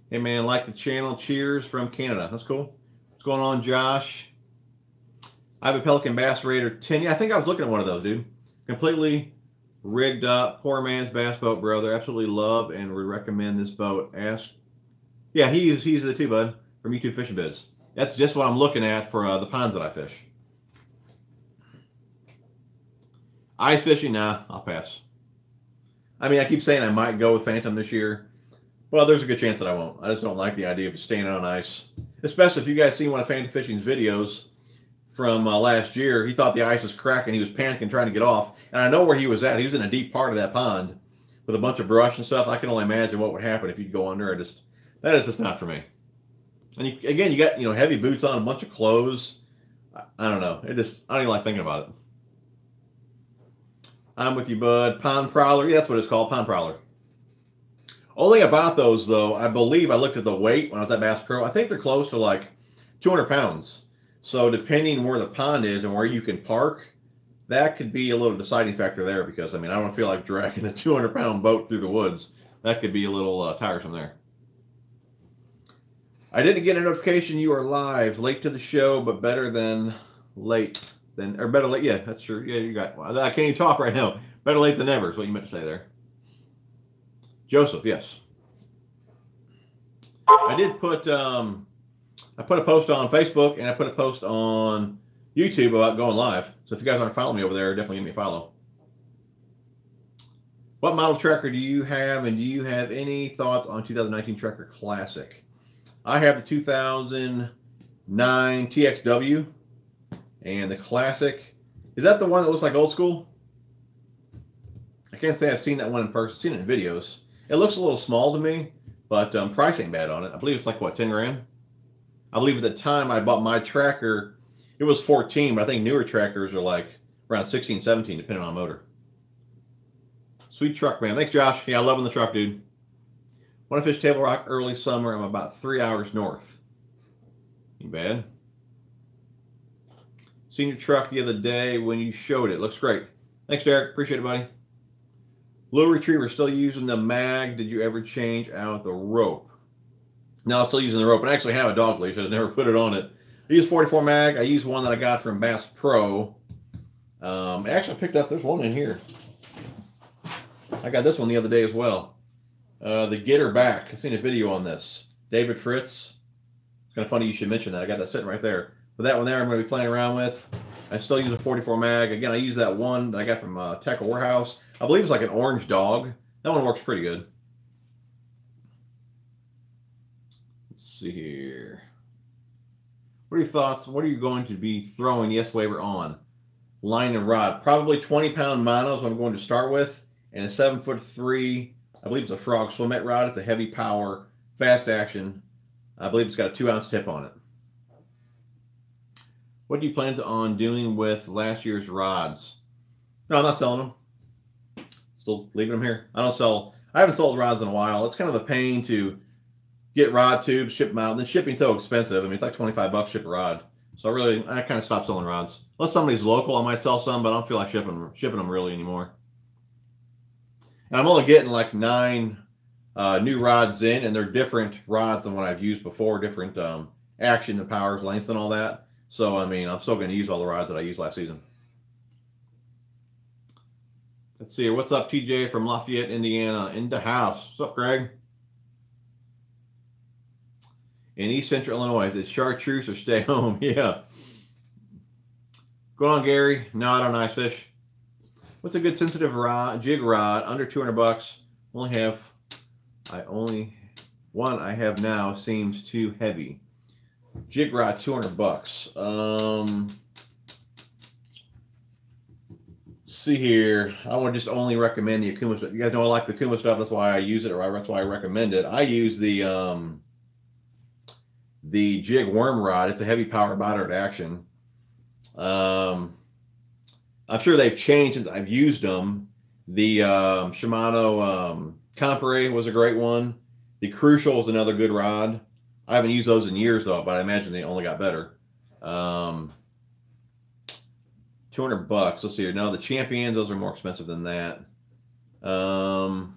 Hey man, like the channel. Cheers from Canada. That's cool. What's going on, Josh? I have a Pelican Bass Raider 10. Yeah, I think I was looking at one of those, dude. Completely rigged up. Poor man's bass boat, brother. Absolutely love and would recommend this boat. Ask. Yeah, he's the too, bud, from YouTube Fishing Biz. That's just what I'm looking at for the ponds that I fish. Ice fishing? Nah, I'll pass. I mean, I keep saying I might go with Phantom this year. Well, there's a good chance that I won't. I just don't like the idea of staying on ice. Especially if you guys seen one of Phantom Fishing's videos from last year. He thought the ice was cracking. He was panicking, trying to get off. And I know where he was at. He was in a deep part of that pond with a bunch of brush and stuff. I can only imagine what would happen if you'd go under. That is just not for me. And again, you got heavy boots on, a bunch of clothes. I don't know. I don't even like thinking about it. I'm with you, bud. Pond prowler. Yeah, that's what it's called, pond prowler. Only about those, though, I believe I looked at the weight when I was at Bass Pro. I think they're close to like 200 pounds. So depending where the pond is and where you can park, that could be a little deciding factor there because, I mean, I don't feel like dragging a 200-pound boat through the woods. That could be a little tiresome there. I didn't get a notification you are live. Late to the show, but better than late. Better late. Yeah, that's true. Yeah, you got. Well, I can't even talk right now. Better late than never is what you meant to say there. Joseph, yes. I did put I put a post on Facebook and I put a post on YouTube about going live. So if you guys aren't following me over there, definitely give me a follow. What model Trekker do you have, and do you have any thoughts on 2019 Trekker Classic? I have the 2009 TXW and the Classic. Is that the one that looks like old school? I can't say I've seen that one in person. I've seen it in videos. It looks a little small to me, but price ain't bad on it. I believe it's like, what, 10 grand? I believe at the time I bought my tracker, it was 14, but I think newer trackers are like around 16, 17, depending on motor. Sweet truck, man. Thanks, Josh. Yeah, loving the truck, dude. Want to fish Table Rock early summer. I'm about 3 hours north. Ain't bad. Seen your truck the other day when you showed it. Looks great. Thanks, Derek. Appreciate it, buddy. Lure retriever, still using the mag. Did you ever change out the rope? No, I'm still using the rope. And I actually have a dog leash. I just never put it on it. I use 44 mag. I use one that I got from Bass Pro. I actually picked up, there's one in here. I got this one the other day as well. The Get Her Back. I've seen a video on this. David Fritz. It's kind of funny you should mention that. I got that sitting right there. But that one there I'm going to be playing around with. I still use a 44 mag. Again, I use that one that I got from Tackle Warehouse. I believe it's like an orange dog. That one works pretty good. Let's see here. What are your thoughts? What are you going to be throwing Yes Waiver on? line and rod. Probably 20-pound mono is what I'm going to start with, and a 7'3", I believe it's a Frog Swimette rod. It's a heavy power, fast action. I believe it's got a 2-ounce tip on it. What do you plan on doing with last year's rods? No, I'm not selling them. Still leaving them here. I haven't sold rods in a while. It's kind of a pain to get rod tubes, ship them out. And then shipping's so expensive. I mean, it's like $25 ship a rod. So I kind of stopped selling rods. Unless somebody's local, I might sell some, but I don't feel like shipping them really anymore. And I'm only getting like 9 new rods in, and they're different rods than what I've used before, different action and powers, lengths, and all that. So, I mean, I'm still going to use all the rods that I used last season. Let's see. What's up, TJ from Lafayette, Indiana, in the house? What's up, Greg? In East Central Illinois, is it chartreuse or stay home? Yeah. Going on, Gary? No, I don't ice fish. What's a good sensitive rod, jig rod, under 200 bucks? One I have now seems too heavy. Jig rod, 200 bucks. See here. I would just only recommend the Okuma stuff. You guys know I like the Okuma stuff. That's why I use it, or that's why I recommend it. I use the jig worm rod. It's a heavy power moderate action. I'm sure they've changed since I've used them. The Shimano Compere was a great one. The Crucial is another good rod. I haven't used those in years though, but I imagine they only got better. 200 bucks. Let's see here. No, the Champions, those are more expensive than that. The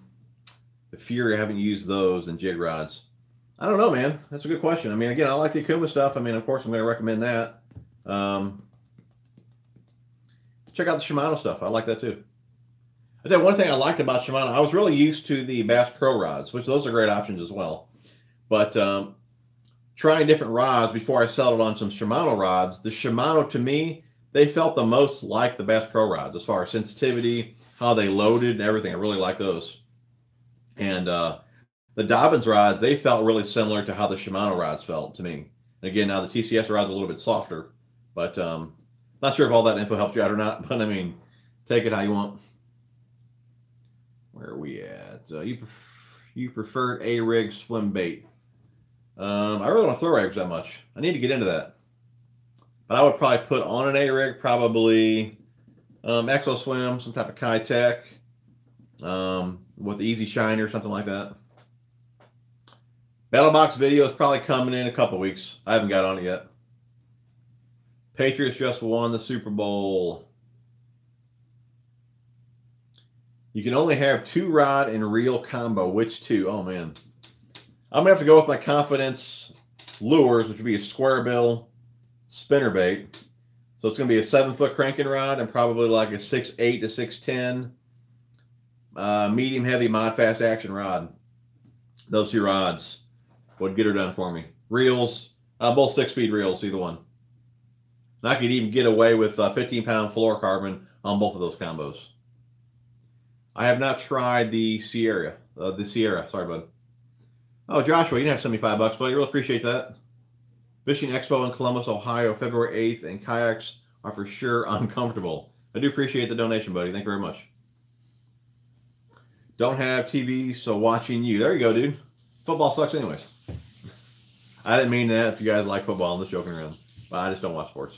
Fury, I haven't used those in jig rods. I don't know, man. That's a good question. I mean, again, I like the Okuma stuff. I mean, of course, I'm going to recommend that. Check out the Shimano stuff. I like that too. I tell you one thing I liked about Shimano. I was really used to the Bass Pro rods, which those are great options as well. But trying different rods before I settled on some Shimano rods, the Shimano, to me, they felt the most like the Bass Pro rods as far as sensitivity, how they loaded and everything. I really like those. And the Dobbins rods, they felt really similar to how the Shimano rods felt to me. And again, now the TCS rod's a little bit softer, but not sure if all that info helped you out or not, but I mean, take it how you want. Where are we at? You preferred A-rig swim bait. I really don't throw rigs that much. I need to get into that. But I would probably put on an A-rig, probably Exo Swim, some type of Kitech, with the Easy Shine or something like that. Battle Box video is probably coming in a couple weeks. I haven't got on it yet. Patriots just won the Super Bowl. You can only have 2 rod and reel combo. Which 2? Oh, man. I'm going to have to go with my Confidence lures, which would be a square bill spinnerbait. So it's going to be a 7-foot cranking rod and probably like a 6'8" to 6'10" medium heavy mod fast action rod. Those 2 rods would get her done for me. Reels, both 6-speed reels, either one. And I could even get away with 15-pound fluorocarbon on both of those combos. I have not tried the Sierra. Sorry, bud. Oh, Joshua, you didn't have 75 bucks, buddy. Really appreciate that. Fishing Expo in Columbus, Ohio, February 8th, and kayaks are for sure uncomfortable. I do appreciate the donation, buddy. Thank you very much. Don't have TV, so watching you. There you go, dude. Football sucks anyways. I didn't mean that. If you guys like football, I'm just joking around. But I just don't watch sports.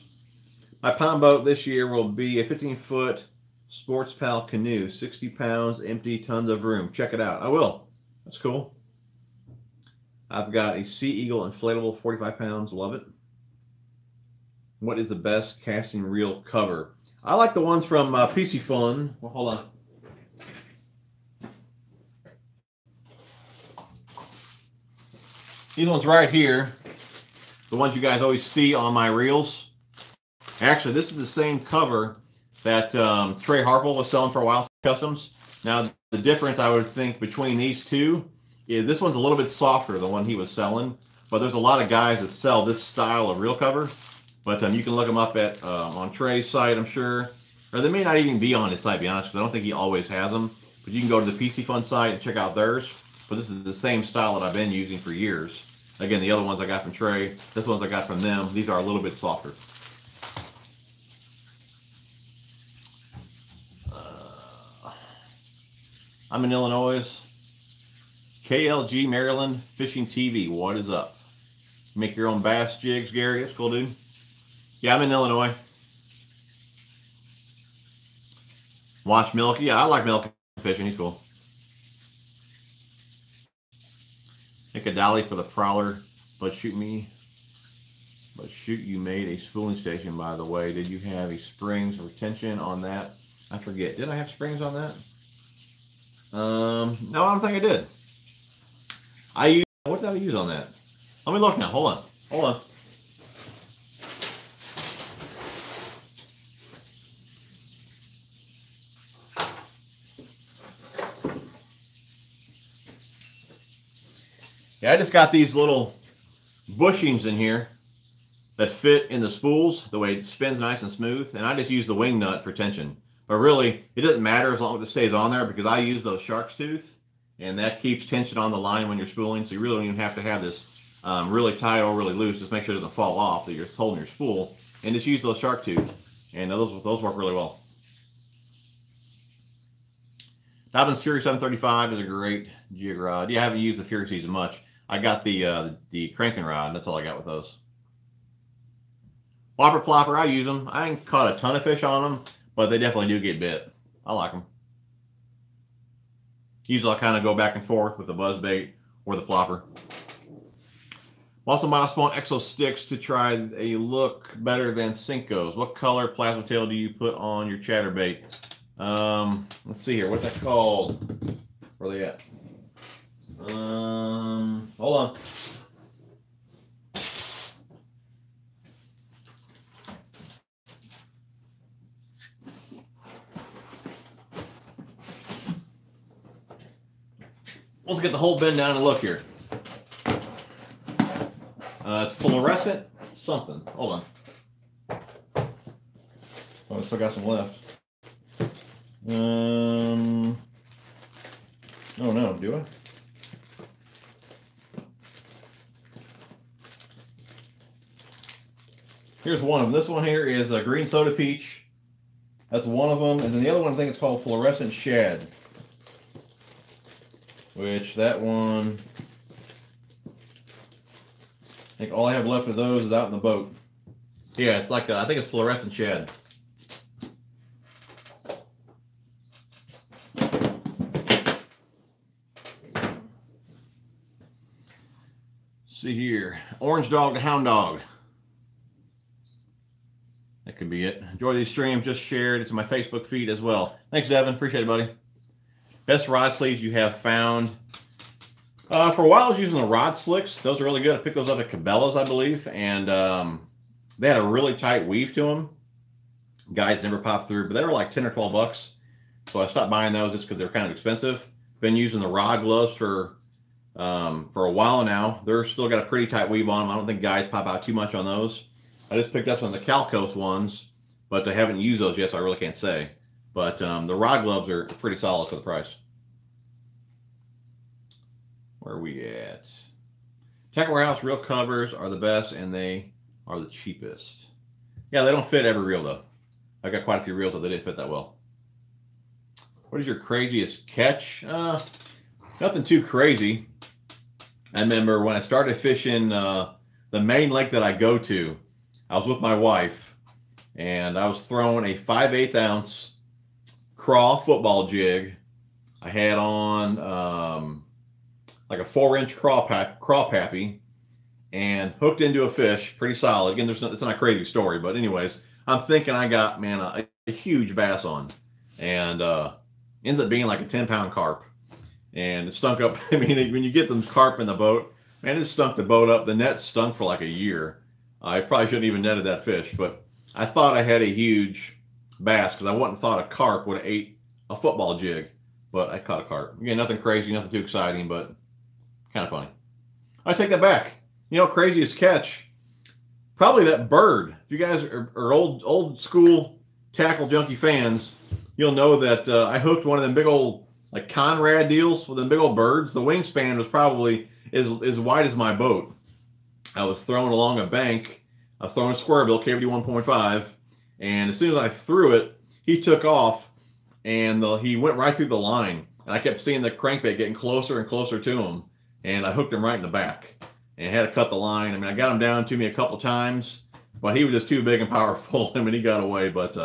My pond boat this year will be a 15-foot Sports Pal canoe. 60 pounds, empty, tons of room. Check it out. I will. That's cool. I've got a Sea Eagle inflatable, 45 pounds. Love it. What is the best casting reel cover? I like the ones from PC Fun. Well, hold on. These ones right here, the ones you guys always see on my reels. Actually, this is the same cover that Trey Harple was selling for Wild Customs. Now, the difference I would think between these two is this one's a little bit softer than the one he was selling, but there's a lot of guys that sell this style of reel cover. But you can look them up at on Trey's site, I'm sure. Or they may not even be on his site, to be honest, because I don't think he always has them. But you can go to the PC Fun site and check out theirs. But this is the same style that I've been using for years. Again, the other ones I got from Trey, this ones I got from them. These are a little bit softer. I'm in Illinois. KLG Maryland Fishing TV. What is up? Make your own bass jigs, Gary. That's cool, dude. Yeah, I'm in Illinois. Watch Milky. Yeah, I like Milky fishing. He's cool. Make a dolly for the prowler, but shoot, you made a spooling station, by the way. Did you have a springs or tension on that? I forget. Did I have springs on that? No, I don't think I did. What did I use on that? Let me look now. Hold on. Yeah, I just got these little bushings in here that fit in the spools, the way it spins nice and smooth, and I just use the wing nut for tension. But really, it doesn't matter as long as it stays on there, because I use those shark's tooth, and that keeps tension on the line when you're spooling, so you really don't even have to have this really tight or really loose. Just make sure it doesn't fall off, so you're holding your spool, and just use those shark tooth, and those work really well. Dobbins Fury 735 is a great jig rod. Yeah, I haven't used the Fury season much. I got the cranking rod. That's all I got with those. Whopper plopper, I use them. I ain't caught a ton of fish on them, but they definitely do get bit. I like them. Usually I'll kind of go back and forth with the buzz bait or the plopper. Also, Milestone Exo Sticks to try a look better than Cinco's. What color plasma tail do you put on your chatterbait? Let's see here. What's that called? Where are they at? Hold on. Let's get the whole bin down and look here. It's fluorescent something. Hold on. Oh, I still got some left. Oh no, do I? Here's one of them. This one here is a green soda peach. That's one of them. And then the other one, I think it's called fluorescent shad. Which, that one, I think all I have left of those is out in the boat. Yeah, it's like, I think it's fluorescent shad. See here. Orange dog to hound dog. That could be it. Enjoy these streams. Just shared it to my Facebook feed as well. Thanks, Devin. Appreciate it, buddy. Best rod sleeves you have found. For a while, I was using the rod slicks. Those are really good. I picked those up at Cabela's, I believe. And they had a really tight weave to them. Guides never popped through, but they were like 10 or 12 bucks. So I stopped buying those just because they were kind of expensive. Been using the rod gloves for a while now. They're still got a pretty tight weave on them. I don't think guides pop out too much on those. I just picked up some of the Calcos ones, but I haven't used those yet, so I really can't say. But the rod gloves are pretty solid for the price. Where are we at? Tackle Warehouse reel covers are the best, and they are the cheapest. Yeah, they don't fit every reel, though. I got quite a few reels that they didn't fit that well. What is your craziest catch? Nothing too crazy. I remember when I started fishing the main lake that I go to, I was with my wife, and I was throwing a 5/8 ounce craw football jig. I had on like a 4-inch craw pappy, and hooked into a fish, pretty solid. Again, it's not a crazy story, but anyways, I'm thinking I got, man, a huge bass on, and ends up being like a 10-pound carp, and it stunk up. I mean, when you get them carp in the boat, man, it stunk the boat up. The net stunk for like a year. I probably shouldn't even netted that fish, but I thought I had a huge bass because I wouldn't thought a carp would have ate a football jig, but I caught a carp. Again, nothing crazy, nothing too exciting, but kind of funny. I take that back. You know, craziest catch, probably that bird. If you guys are old school tackle junkie fans, you'll know that I hooked one of them big old like Conrad deals with them big old birds. The wingspan was probably as wide as my boat. I was throwing along a bank. I was throwing a square bill, KVD 1.5, and as soon as I threw it, he took off, and he went right through the line. and I kept seeing the crankbait getting closer and closer to him, and I hooked him right in the back and had to cut the line. I mean, I got him down to me a couple times, but he was just too big and powerful. I mean, he got away, but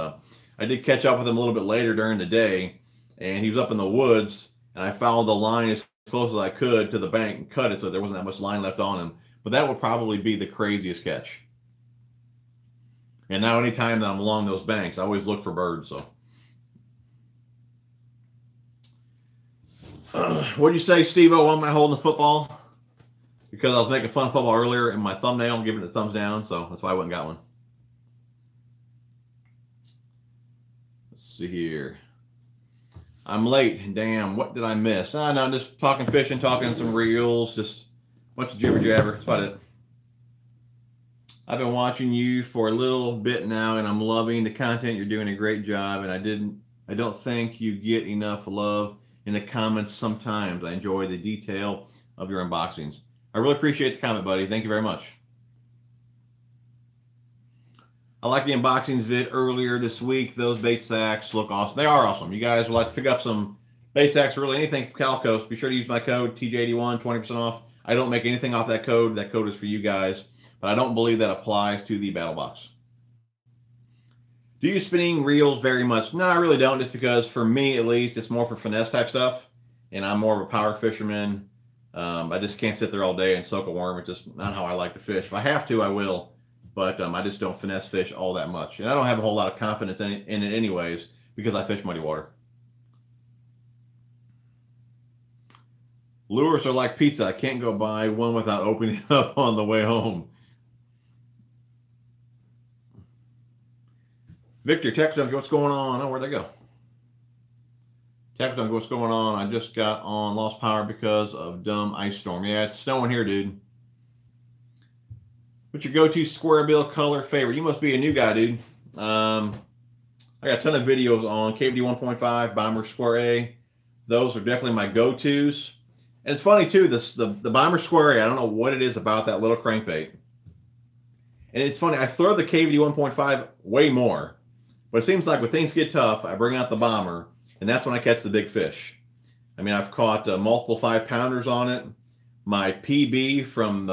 I did catch up with him a little bit later during the day, and he was up in the woods, and I followed the line as close as I could to the bank and cut it so there wasn't that much line left on him. But that would probably be the craziest catch. And now anytime that I'm along those banks, I always look for birds. So, what did you say, Steve-O? Why am I holding the football? Because I was making fun of football earlier in my thumbnail and giving it a thumbs down, so that's why I went and got one. Let's see here. I'm late. Damn, what did I miss? No, just talking fishing, talking some reels, just a bunch of jibber jabber. That's about it. I've been watching you for a little bit now, and I'm loving the content. You're doing a great job, and I don't think you get enough love in the comments sometimes. I enjoy the detail of your unboxings. I really appreciate the comment, buddy. Thank you very much. I like the unboxings vid earlier this week. Those bait sacks look awesome. They are awesome. You guys would like to pick up some bait sacks, really anything from Calcoast. Be sure to use my code TJ81, 20% off. I don't make anything off that code. That code is for you guys, but I don't believe that applies to the battle box. Do you spinning reels very much? No, I really don't, just because for me, at least, it's more for finesse type stuff, and I'm more of a power fisherman. I just can't sit there all day and soak a worm. It's just not how I like to fish. If I have to, I will, but I just don't finesse fish all that much. And I don't have a whole lot of confidence in it anyways, because I fish muddy water. Lures are like pizza. I can't go buy one without opening it up on the way home. Victor, text them, what's going on? Oh, where'd they go? Text them, what's going on? I just got on, lost power because of dumb ice storm. Yeah, it's snowing here, dude. What's your go-to square bill color favorite? You must be a new guy, dude. I got a ton of videos on KVD 1.5, Bomber Square A. Those are definitely my go-tos. And it's funny, too, the Bomber Square A, I don't know what it is about that little crankbait. And it's funny, I throw the KVD 1.5 way more. But it seems like when things get tough, I bring out the Bomber, and that's when I catch the big fish. I mean, I've caught multiple 5-pounders on it. My PB from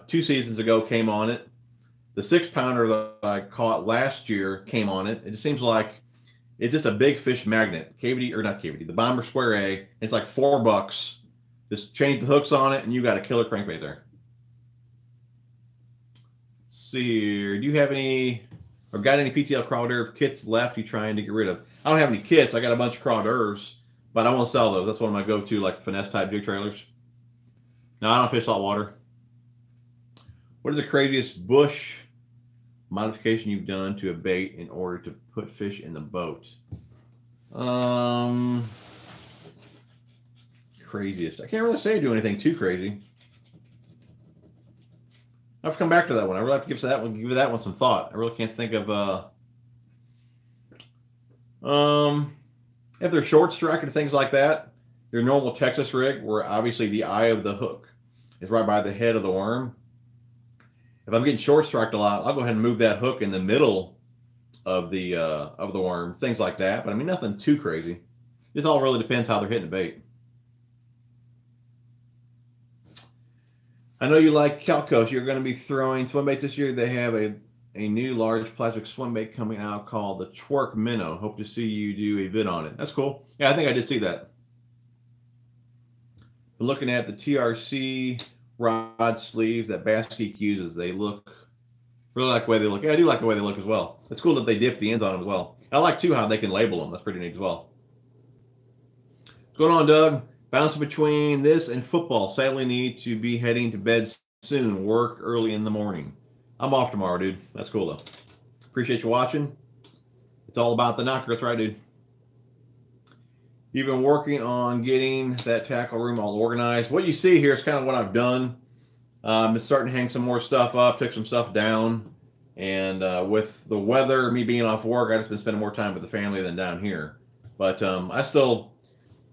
2 seasons ago came on it. The 6-pounder that I caught last year came on it. It just seems like it's just a big fish magnet. KVD, or not KVD, the Bomber Square A. It's like $4. Just change the hooks on it, and you got a killer crankbait there. Let's see here. Do you have any, or got any PTL craw d'oeuvre kits left you trying to get rid of? I don't have any kits. I got a bunch of craw d'oeuvres, but I won't sell those. That's one of my go-to, like, finesse type jig trailers. No, I don't fish salt water. What is the craziest bush modification you've done to a bait in order to put fish in the boat? Craziest. I can't really say I do anything too crazy. I have to come back to that one. I really have to give that one some thought. I really can't think of if they're short striking and things like that, your normal Texas rig, where obviously the eye of the hook is right by the head of the worm. If I'm getting short striked a lot, I'll go ahead and move that hook in the middle of the worm, things like that. But I mean, nothing too crazy. This all really depends how they're hitting the bait. I know you like Calcoast. You're going to be throwing swim bait this year. They have a new large plastic swim bait coming out called the Twerk Minnow. Hope to see you do a vid on it. That's cool. Yeah, I think I did see that. Looking at the TRC rod sleeves that Bass Geek uses, they look really like the way they look. Yeah, I do like the way they look as well. It's cool that they dip the ends on them as well. I like too how they can label them. That's pretty neat as well. What's going on, Doug? Bouncing between this and football. Sadly need to be heading to bed soon. Work early in the morning. I'm off tomorrow, dude. That's cool though. Appreciate you watching. It's all about the knocker. That's right, dude. You've been working on getting that tackle room all organized. What you see here is kind of what I've done. I'm starting to hang some more stuff up, took some stuff down. And with the weather, me being off work, I've just been spending more time with the family than down here. But I still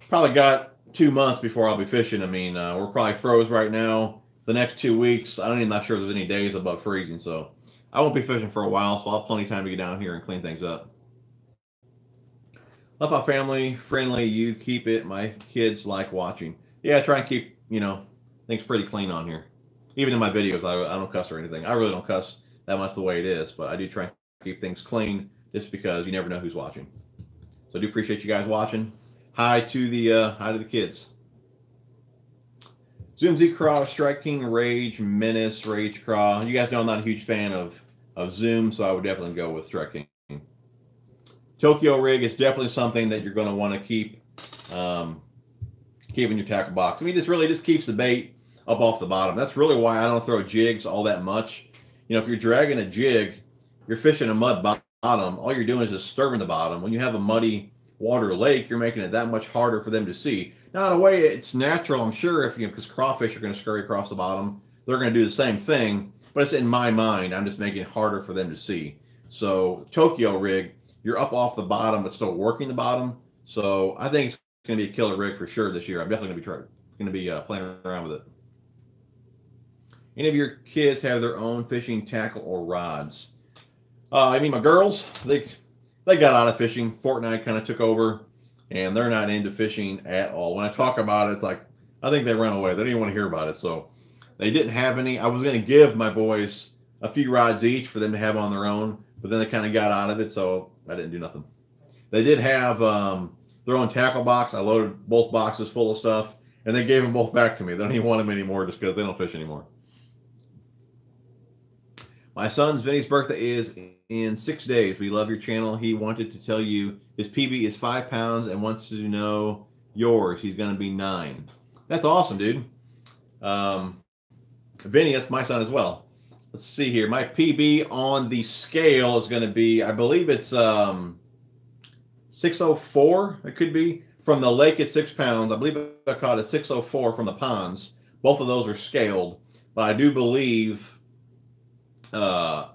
probably got 2 months before I'll be fishing. I mean, we're probably froze right now. The next 2 weeks, I'm even not sure if there's any days above freezing. So I won't be fishing for a while, so I'll have plenty of time to get down here and clean things up. Love how family friendly you keep it. My kids like watching. Yeah, I try and keep, things pretty clean on here. Even in my videos, I don't cuss or anything. I really don't cuss that much the way it is, but I do try and keep things clean just because you never know who's watching. So I do appreciate you guys watching. Hi to the kids. Zoom Z Craw, Striking, Rage, Menace, Rage Craw. You guys know I'm not a huge fan of Zoom, so I would definitely go with Striking. Tokyo rig is definitely something that you're going to want to keep in your tackle box. I mean, this really just keeps the bait up off the bottom. That's really why I don't throw jigs all that much. If you're dragging a jig, you're fishing a mud bottom. All you're doing is disturbing the bottom. When you have a muddy water lake, you're making it that much harder for them to see. Now, in a way, it's natural, I'm sure, because crawfish are going to scurry across the bottom. They're going to do the same thing, but it's in my mind. I'm just making it harder for them to see. So, Tokyo rig, you're up off the bottom, but still working the bottom. So I think it's going to be a killer rig for sure this year. I'm definitely going to be playing around with it. Any of your kids have their own fishing tackle or rods? I mean, my girls, they got out of fishing. Fortnite kind of took over, and they're not into fishing at all. When I talk about it, it's like I think they run away. They don't even want to hear about it. So they didn't have any. I was going to give my boys a few rods each for them to have on their own, but then they kind of got out of it, so I didn't do nothing. They did have their own tackle box. I loaded both boxes full of stuff, and they gave them both back to me. They don't even want them anymore just because they don't fish anymore. My son's Vinny's birthday is in 6 days. We love your channel. He wanted to tell you his PB is 5 pounds and wants to know yours. He's going to be 9. That's awesome, dude. Vinny, that's my son as well. Let's see here. My PB on the scale is going to be, I believe it's 604. It could be. From the lake at 6 pounds. I believe I caught a 604 from the ponds. Both of those are scaled. But I do believe the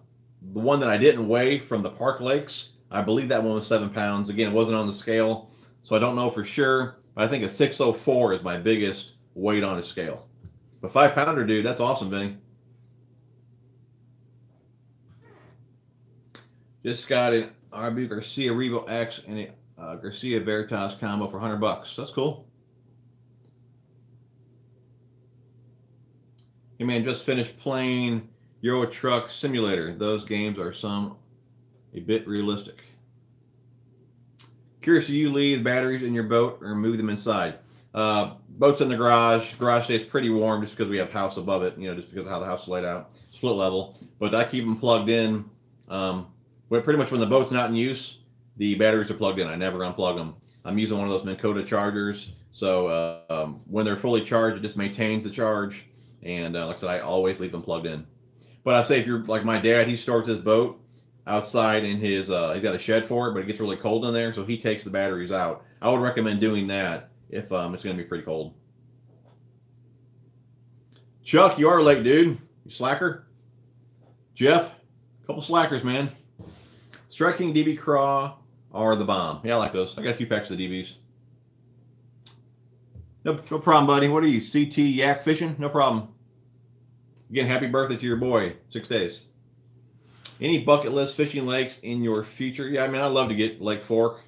one that I didn't weigh from the park lakes, I believe that one was 7 pounds. Again, it wasn't on the scale, so I don't know for sure. But I think a 604 is my biggest weight on a scale. But 5 pounder, dude, that's awesome, Vinny. Just got an RB Garcia Revo X and a Garcia Veritas combo for $100. That's cool. Hey man, just finished playing Euro Truck Simulator. Those games are a bit realistic. Curious, do you leave batteries in your boat or move them inside? Boat's in the garage. Garage stays pretty warm just because we have house above it, just because of how the house is laid out. Split level. But I keep them plugged in. Pretty much when the boat's not in use, the batteries are plugged in. I never unplug them. I'm using one of those Minn Kota chargers. So when they're fully charged, it just maintains the charge. And like I said, I always leave them plugged in. But I say if you're like my dad, he stores his boat outside in his, he's got a shed for it, but it gets really cold in there, so he takes the batteries out. I would recommend doing that if it's going to be pretty cold. Chuck, you are late, dude. You slacker. Jeff, a couple slackers, man. Striking DB Craw are the bomb. Yeah, I like those. I got a few packs of the DBs. No problem, buddy. What are you, CT yak fishing? No problem. Again, happy birthday to your boy. 6 days. Any bucket list fishing lakes in your future? Yeah, I mean, I'd love to get Lake Fork,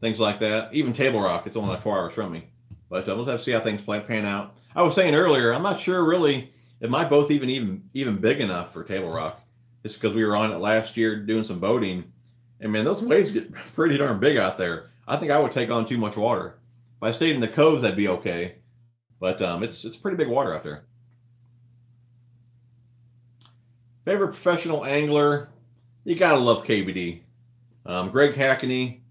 things like that. Even Table Rock. It's only like 4 hours from me. But we'll have to see how things pan out. I was saying earlier, I'm not sure really if my boat's even big enough for Table Rock. It's because we were on it last year doing some boating. And man, those waves get pretty darn big out there. I think I would take on too much water. If I stayed in the coves, that'd be okay. But it's pretty big water out there. Favorite professional angler? You gotta love KBD. Greg Hackney,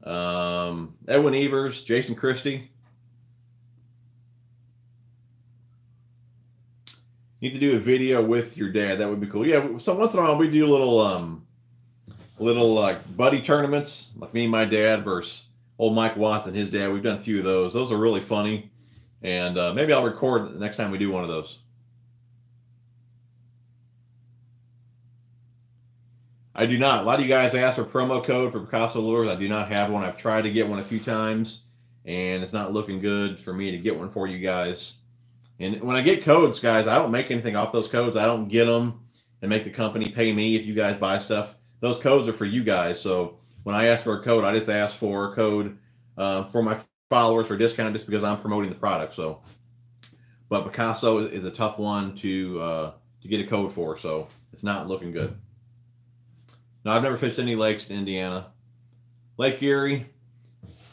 Edwin Evers, Jason Christie. Need to do a video with your dad. That would be cool. Yeah, so once in a while we do little like buddy tournaments, like me and my dad versus old Mike Watts and his dad. We've done a few of those. Those are really funny, and maybe I'll record the next time we do one of those. I do not. A lot of you guys ask for promo code for Picasso Lures. I do not have one. I've tried to get one a few times, and it's not looking good for me to get one for you guys. And when I get codes, guys, I don't make anything off those codes. I don't get them and make the company pay me if you guys buy stuff. Those codes are for you guys. So when I ask for a code, I just ask for a code for my followers for discount just because I'm promoting the product. So, but Picasso is a tough one to get a code for, so it's not looking good. Now, I've never fished any lakes in Indiana. Lake Erie,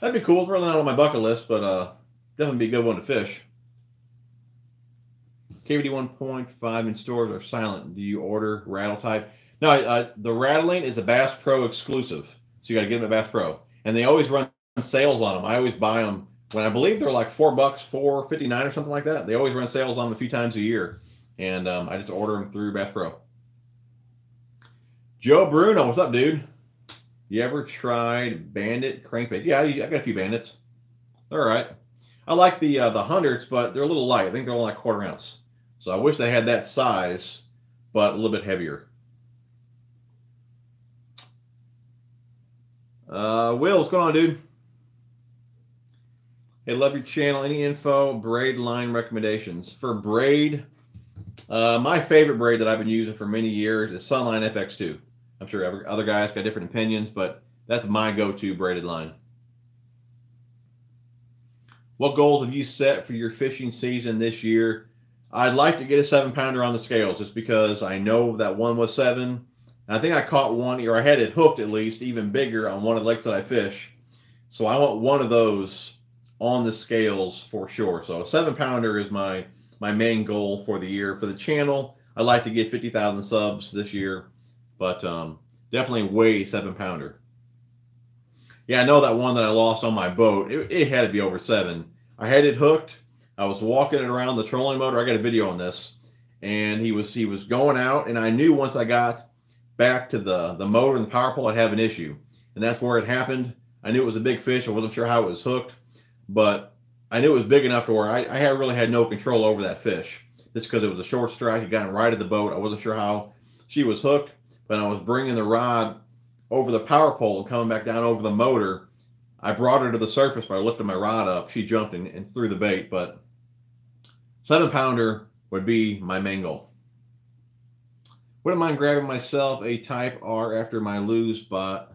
that'd be cool. It's really not on my bucket list, but definitely be a good one to fish. KVD 1.5 in stores are silent. Do you order rattle type? No, the rattling is a Bass Pro exclusive, so you got to get them at Bass Pro, and they always run sales on them. I always buy them when I believe they're like $4, $4.59 or something like that. They always run sales on them a few times a year, and I just order them through Bass Pro. Joe Bruno, what's up, dude? You ever tried Bandit crankbait? Yeah, I got a few Bandits. They're all right. I like the hundreds, but they're a little light. I think they're only like 1/4 ounce. So I wish they had that size, but a little bit heavier. Will, what's going on, dude? Hey, love your channel. Any info, braid line recommendations? For braid, my favorite braid that I've been using for many years is Sunline FX2. I'm sure other guys got different opinions, but that's my go-to braided line. What goals have you set for your fishing season this year? I'd like to get a 7-pounder on the scales just because I know that one was 7. And I think I caught one, or I had it hooked at least, even bigger on one of the lakes that I fish. So I want one of those on the scales for sure. So a 7-pounder is my main goal for the year. For the channel, I'd like to get 50,000 subs this year, but definitely weigh 7-pounder. Yeah, I know that one that I lost on my boat, it had to be over 7. I had it hooked. I was walking it around the trolling motor. I got a video on this, and he was going out, and I knew once I got back to the motor and the power pole, I'd have an issue, and that's where it happened. I knew it was a big fish. I wasn't sure how it was hooked, but I knew it was big enough to where I really had no control over that fish. Just because it was a short strike, it got right at the boat. I wasn't sure how she was hooked, but I was bringing the rod over the power pole and coming back down over the motor. I brought her to the surface by lifting my rod up. She jumped and threw the bait, but 7-pounder would be my main goal. Wouldn't mind grabbing myself a Type R after my lose by.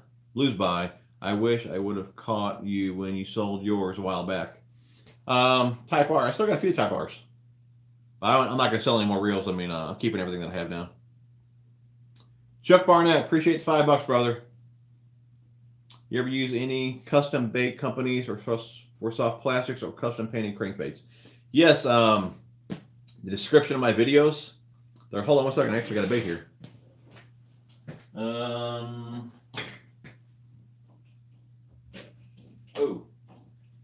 I wish I would have caught you when you sold yours a while back. Type R, I still got a few Type Rs. I'm not going to sell any more reels. I mean, I'm keeping everything that I have now. Chuck Barnett, appreciate the $5, brother. You ever use any custom bait companies or for soft plastics or custom painted crankbaits? Yes, the description of my videos. There, hold on one second. I actually got a bait here. Oh,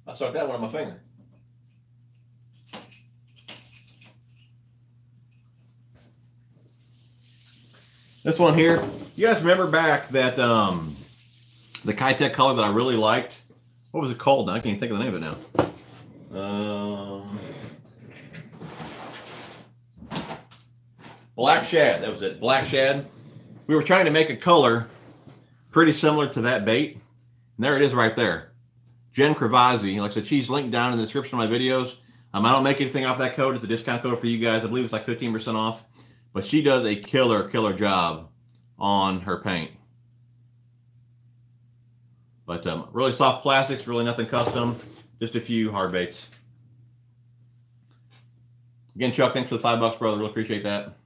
I stuck that one on my finger. This one here, you guys remember back that the Kitech color that I really liked? What was it called now? I can't even think of the name of it now. Black Shad, that was it, Black Shad. We were trying to make a color pretty similar to that bait, and there it is right there. Jen Cravazzi, like I said, she's linked down in the description of my videos. I don't make anything off that code. It's a discount code for you guys. I believe it's like 15% off, but she does a killer job on her paint. But really soft plastics, really nothing custom, just a few hard baits. Again, Chuck, thanks for the $5, brother. Really appreciate that.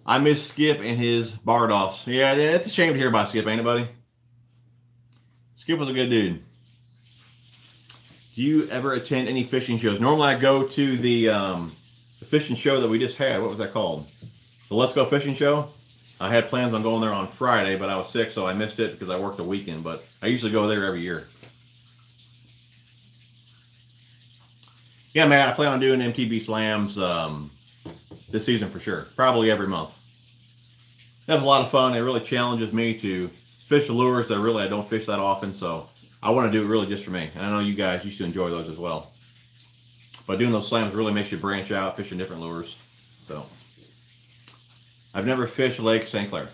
I miss Skip and his Bardoffs. Yeah, it's a shame to hear about Skip, ain't it, buddy? Skip was a good dude. Do you ever attend any fishing shows? Normally I go to the fishing show that we just had. What was that called? The Let's Go Fishing Show. I had plans on going there on Friday, but I was sick, so I missed it because I worked the weekend. But I usually go there every year. Yeah, man, I plan on doing MTB slams this season for sure. Probably every month. That was a lot of fun. It really challenges me to fish the lures that really I don't fish that often, so I want to do it really just for me. And I know you guys used to enjoy those as well. But doing those slams really makes you branch out, fishing different lures. So, I've never fished Lake St. Clair.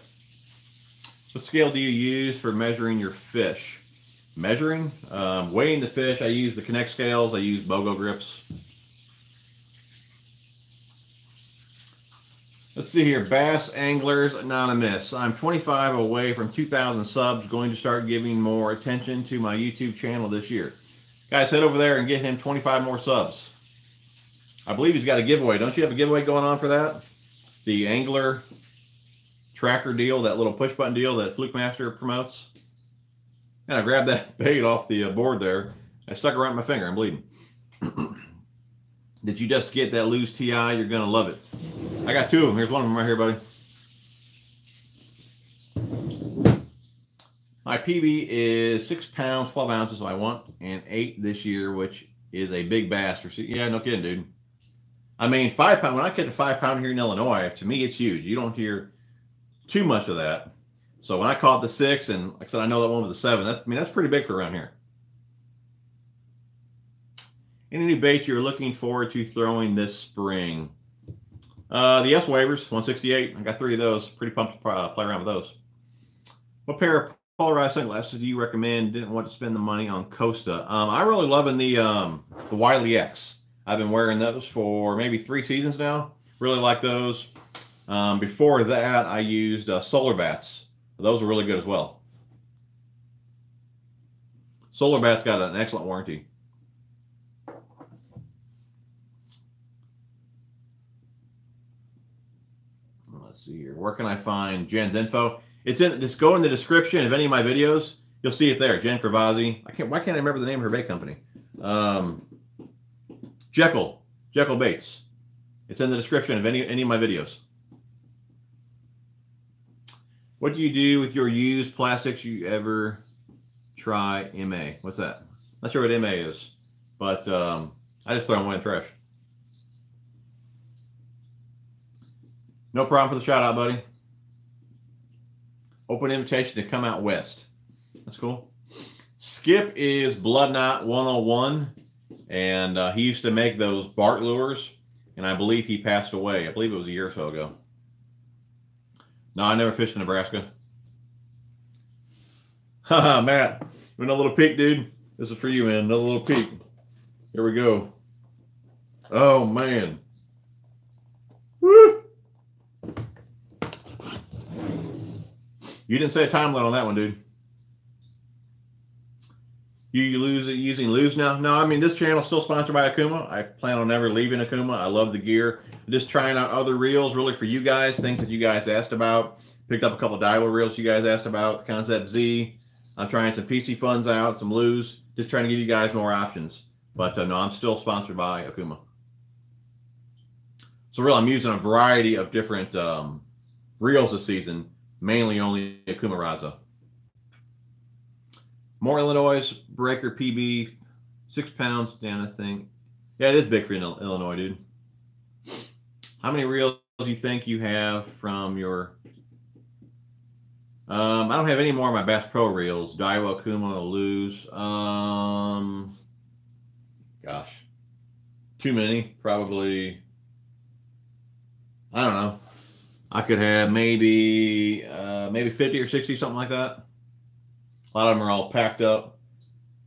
What scale do you use for measuring your fish? Measuring? Weighing the fish, I use the Connect scales. I use BOGO grips. Let's see here. Bass Anglers Anonymous. I'm 25 away from 2,000 subs. Going to start giving more attention to my YouTube channel this year. Guys, head over there and get him 25 more subs. I believe he's got a giveaway. Don't you have a giveaway going on for that? The angler tracker deal, that little push button deal that Fluke Master promotes. And I grabbed that bait off the board there. I stuck it right in my finger. I'm bleeding. Did you just get that Lose TI? You're going to love it. I got 2 of them. Here's one of them right here, buddy. My PB is 6 pounds, 12 ounces, so I want an 8 this year, which is a big bass. Yeah, no kidding, dude. I mean, 5 pound. When I catch a 5 pound here in Illinois, to me, it's huge. You don't hear too much of that. So when I caught the 6, and like I said, I know that one was a 7. That's pretty big for around here. Any new baits you're looking forward to throwing this spring? The S Waivers, 168. I got 3 of those. Pretty pumped to play around with those. What pair of polarized sunglasses do you recommend? Didn't want to spend the money on Costa. I'm really loving the YoloTek. I've been wearing those for maybe 3 seasons now. Really like those. Before that, I used Solar Bats. Those are really good as well. Solar Bats got an excellent warranty. Let's see here. Where can I find Jen's info? It's in. Just go in the description of any of my videos. You'll see it there. Jen Cravazzi. Why can't I remember the name of her bait company? Jekyll Baits. It's in the description of any of my videos. What do you do with your used plastics? You ever try MA? What's that? Not sure what MA is, but I just throw them away in the trash. No problem for the shout out, buddy. Open invitation to come out west. That's cool. Skip is Blood Knot 101, and he used to make those bark lures, and I believe he passed away. I believe it was a year or so ago. No, I never fished in Nebraska. Haha, Matt. You want a little peek, dude? This is for you, man. Another little peek. Here we go. Oh, man. Woo! You didn't say a time limit on that one, dude. You using lose now? No, I mean, this channel is still sponsored by Okuma. I plan on never leaving Okuma. I love the gear. I'm just trying out other reels, really, for you guys, things that you guys asked about. Picked up a couple of Daiwa reels you guys asked about, the Concept Z. I'm trying some PC funds out, some lose. Just trying to give you guys more options. But no, I'm still sponsored by Okuma. So really, I'm using a variety of different reels this season, mainly only Okuma Raza. More Illinois breaker PB, 6 pounds down, I think. Yeah, it is big for Illinois, dude. How many reels do you think you have from your... I don't have any more of my Bass Pro reels. Daiwa, Okuma, lose. Gosh. Too many. Probably... I don't know. I could have maybe 50 or 60, something like that. A lot of them are all packed up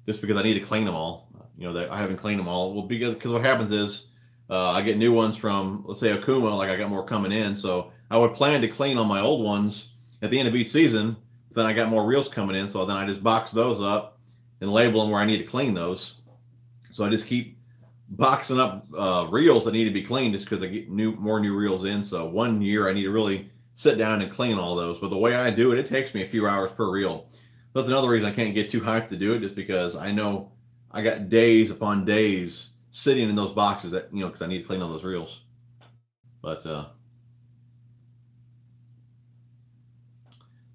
just because I need to clean them all. You know, I haven't cleaned them all. Well, because what happens is I get new ones from, let's say, Okuma, like I got more coming in. So I would plan to clean all my old ones at the end of each season. Then I got more reels coming in. So then I just box those up and label them where I need to clean those. So I just keep boxing up reels that need to be cleaned just because I get more new reels in. So one year I need to really sit down and clean all those. But the way I do it, it takes me a few hours per reel. That's another reason I can't get too hyped to do it, just because I know I got days upon days sitting in those boxes that, you know, because I need to clean all those reels. But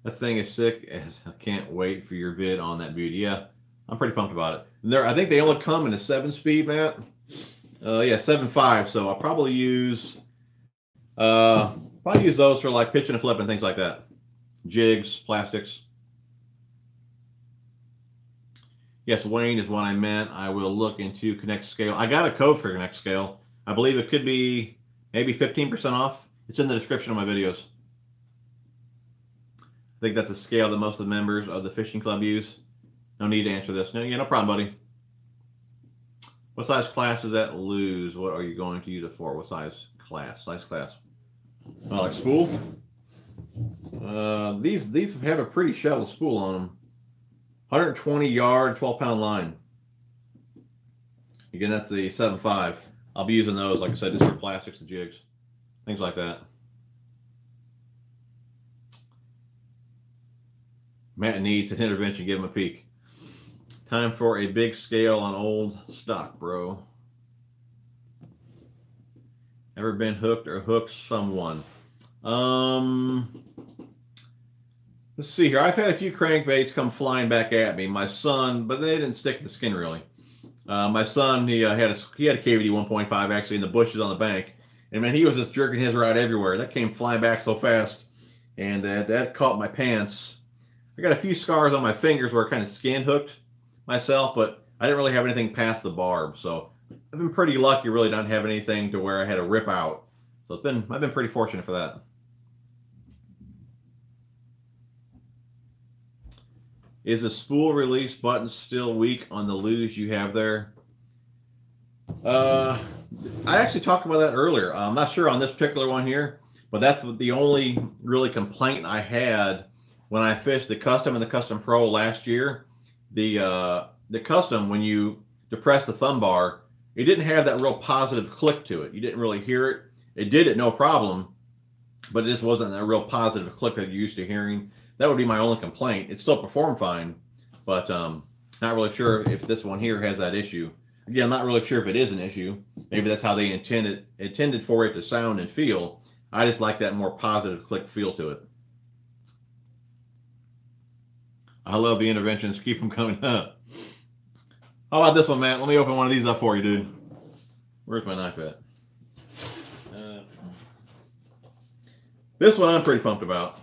that thing is sick. I can't wait for your vid on that beauty. Yeah, I'm pretty pumped about it. And I think they only come in a 7-speed, Matt. Yeah, 7.5. So I'll probably use those for like pitching and flipping, things like that. Jigs, plastics. Yes, Wayne is what I meant. I will look into Connect Scale. I got a code for Connect Scale. I believe it could be maybe 15% off. It's in the description of my videos. I think that's a scale that most of the members of the fishing club use. No need to answer this. No, yeah, no problem, buddy. What size class is that lose? What are you going to use it for? What size class? Size class. Like spool. These have a pretty shallow spool on them. 120 yard, 12-pound line. Again, that's the 7.5. I'll be using those, like I said, just for plastics and jigs, things like that. Matt needs an intervention. Give him a peek. Time for a big scale on old stock, bro. Ever been hooked or hooked someone? Let's see here. I've had a few crankbaits come flying back at me. My son, but they didn't stick to the skin really. My son, he had a KVD 1.5 actually in the bushes on the bank, and man, he was just jerking his rod everywhere. That came flying back so fast, and that caught my pants. I got a few scars on my fingers where I kind of skin hooked myself, but I didn't really have anything past the barb. So I've been pretty lucky, really, not have anything to where I had to rip out. So I've been pretty fortunate for that. Is the spool release button still weak on the luge you have there? I actually talked about that earlier. I'm not sure on this particular one here, but that's the only really complaint I had when I fished the Custom and the Custom Pro last year. The Custom, when you depress the thumb bar, it didn't have that real positive click to it. You didn't really hear it. It did it no problem, but it just wasn't a real positive click that you're used to hearing. That would be my only complaint. It still performed fine, but not really sure if this one here has that issue. Again, I'm not really sure if it is an issue. Maybe that's how they intended for it to sound and feel. I just like that more positive click feel to it. I love the interventions. Keep them coming up. How about this one, Matt? Let me open one of these up for you, dude. Where's my knife at? This one I'm pretty pumped about.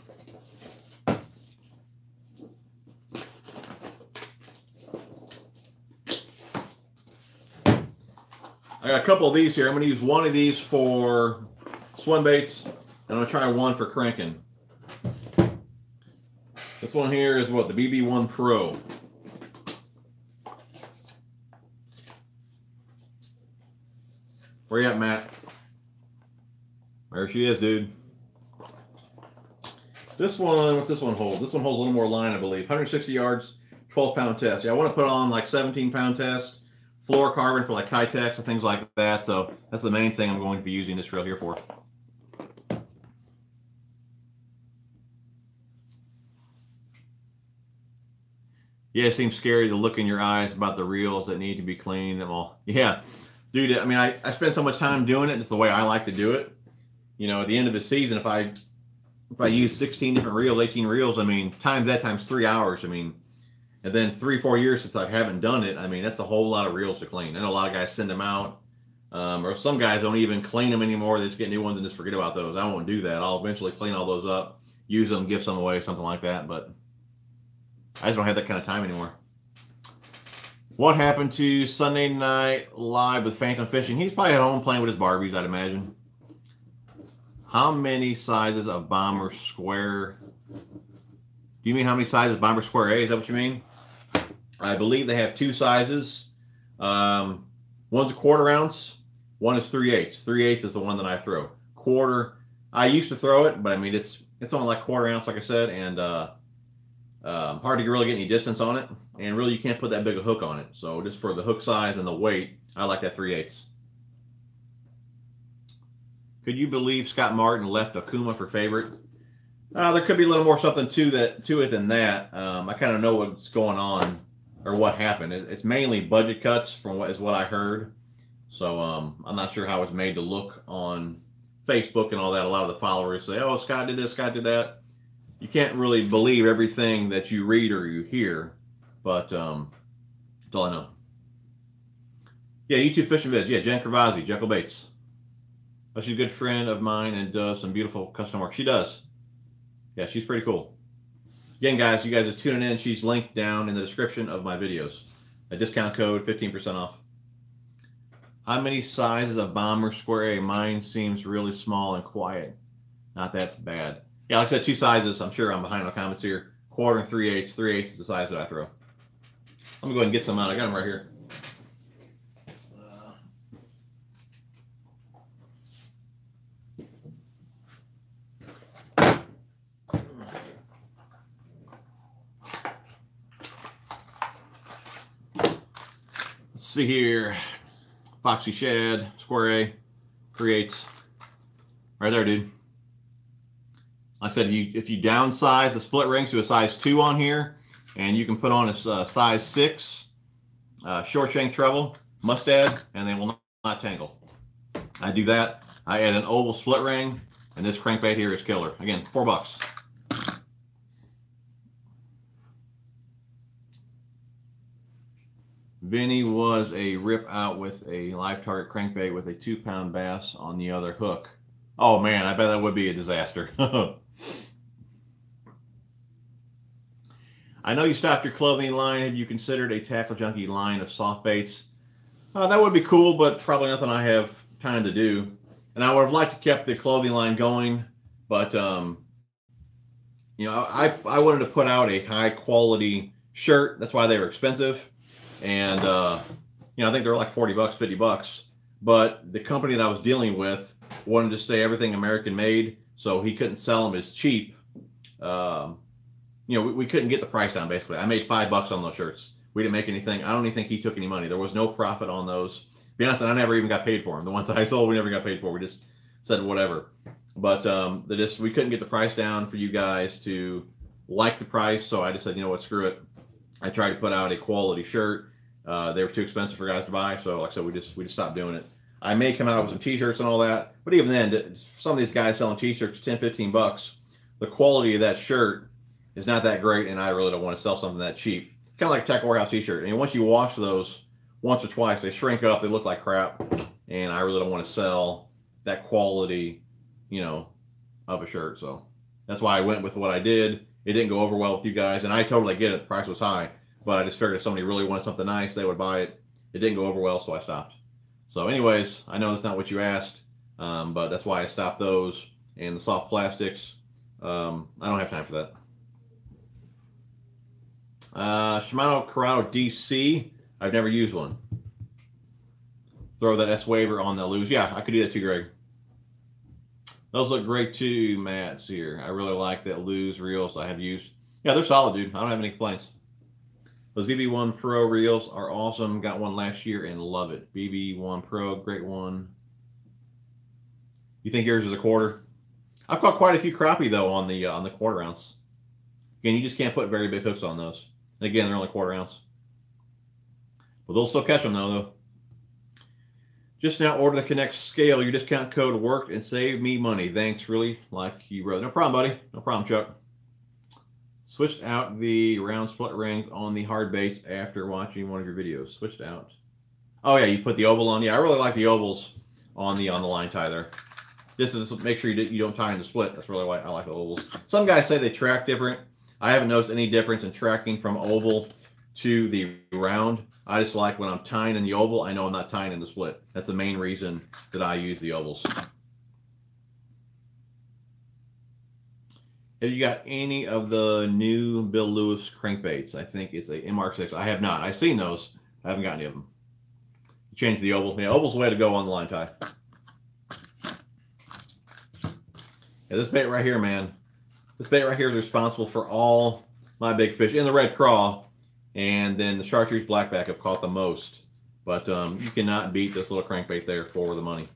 I got a couple of these here. I'm going to use one of these for swim baits, and I'm going to try one for cranking. This one here is what? The BB1 Pro. Where you at, Matt? There she is, dude. This one, what's this one hold? This one holds a little more line, I believe. 160 yards, 12-pound test. Yeah, I want to put on like 17-pound test, fluorocarbon for like Kitex and things like that. So that's the main thing I'm going to be using this reel here for. Yeah, it seems scary to look in your eyes about the reels that need to be cleaned and all. Yeah, dude, I mean, I spend so much time doing it. It's the way I like to do it. You know, at the end of the season, if I use 16 different reels, 18 reels, I mean, times that times 3 hours. I mean, and then 3-4 years since I haven't done it. I mean, that's a whole lot of reels to clean. I know a lot of guys send them out, or some guys don't even clean them anymore. They just get new ones and just forget about those. I won't do that. I'll eventually clean all those up, use them, give some away, something like that. But I just don't have that kind of time anymore. What happened to Sunday Night Live with Phantom Fishing? He's probably at home playing with his Barbies, I'd imagine. How many sizes of Bomber Square? Do you mean how many sizes Bomber Square A? Is that what you mean? I believe they have two sizes. One's a 1/4 ounce. One is 3/8. 3/8 is the one that I throw. Quarter. I used to throw it, but I mean it's only like 1/4 ounce, like I said, and hard to really get any distance on it, and really you can't put that big a hook on it. So just for the hook size and the weight, I like that 3/8. Could you believe Scott Martin left Okuma for favorite? There could be a little more something to it than that. I kind of know what's going on or what happened. It's mainly budget cuts from what I heard. So I'm not sure how it's made to look on Facebook and all that. A lot of the followers say, "Oh, Scott did this, Scott did that." You can't really believe everything that you read or you hear, but that's all I know. Yeah, YouTube fishing vids. Yeah, Jen Cravazzi, Jekyll Baits. Oh, she's a good friend of mine and does some beautiful custom work. She does. Yeah, she's pretty cool. Again, guys, you guys just tuning in. She's linked down in the description of my videos. A discount code, 15% off. How many sizes of Bomber Square A? Mine seems really small and quiet. Not that's bad. Yeah, like I said, two sizes. I'm sure I'm behind on comments here. 1/4 and 3/8. 3/8 is the size that I throw. Let me go ahead and get some out. I got them right here. see here. Foxy Shad, Square A, creates. Right there, dude. Like I said, if you downsize the split rings to a size 2 on here, and you can put on a size 6 short shank treble, mustad, and they will not tangle. I do that. I add an oval split ring, and this crankbait here is killer. Again, $4. Vinny was a rip out with a live target crankbait with a 2-pound bass on the other hook. Oh man, I bet that would be a disaster. I know you stopped your clothing line. Have you considered a Tackle Junkie line of soft baits? That would be cool, but probably nothing I have time to do. And I would have liked to keep the clothing line going, but you know, I wanted to put out a high quality shirt. That's why they were expensive. And you know, I think they were like $40, $50. But the company that I was dealing with wanted to stay everything American made, so he couldn't sell them as cheap. You know, we couldn't get the price down, basically. I made $5 on those shirts. We didn't make anything. I don't even think he took any money. There was no profit on those. To be honest, I never even got paid for them. The ones that I sold, we never got paid for. We just said whatever. But we couldn't get the price down for you guys to like the price, so I just said, you know what, screw it. I tried to put out a quality shirt. They were too expensive for guys to buy, so like I said, we just stopped doing it. I may come out with some t-shirts and all that, but even then, some of these guys selling t-shirts $10, $15. The quality of that shirt is not that great, and I really don't want to sell something that cheap. Kind of like a Tackle Warehouse t-shirt. And once you wash those once or twice, they shrink up, they look like crap, and I really don't want to sell that quality, you know, of a shirt. So that's why I went with what I did. It didn't go over well with you guys, and I totally get it. The price was high, but I just figured if somebody really wanted something nice, they would buy it. It didn't go over well, so I stopped. So anyways, I know that's not what you asked, but that's why I stopped those. And the soft plastics, I don't have time for that. Shimano Corrado DC. I've never used one. Throw that S waiver on the lose. Yeah, I could do that too, Greg. Those look great too, Matt's here. I really like that lose reels I have used. Yeah, they're solid, dude. I don't have any complaints. Those BB1 Pro reels are awesome. Got one last year and love it. BB1 Pro, great one. You think yours is a quarter? I've caught quite a few crappie though on the quarter ounce. Again, you just can't put very big hooks on those. And again, they're only quarter ounce. But they'll still catch them though. Just now order the Connect scale. Your discount code worked and saved me money. Thanks, really, like you wrote. No problem, buddy. No problem, Chuck. Switched out the round split rings on the hard baits after watching one of your videos. Switched out. Oh yeah, you put the oval on. Yeah, I really like the ovals on the line tie there. Just to make sure you don't tie in the split. That's really why I like the ovals. Some guys say they track different. I haven't noticed any difference in tracking from oval to the round. I just like when I'm tying in the oval, I know I'm not tying in the split. That's the main reason that I use the ovals. Have you got any of the new Bill Lewis crankbaits? I think it's a MR6. I have not. I've seen those. I haven't got any of them. Change the oval. Yeah, oval's the way to go on the line tie. Yeah, this bait right here, man. This bait right here is responsible for all my big fish in the red craw. And then the chartreuse blackback have caught the most. But you cannot beat this little crankbait there for the money.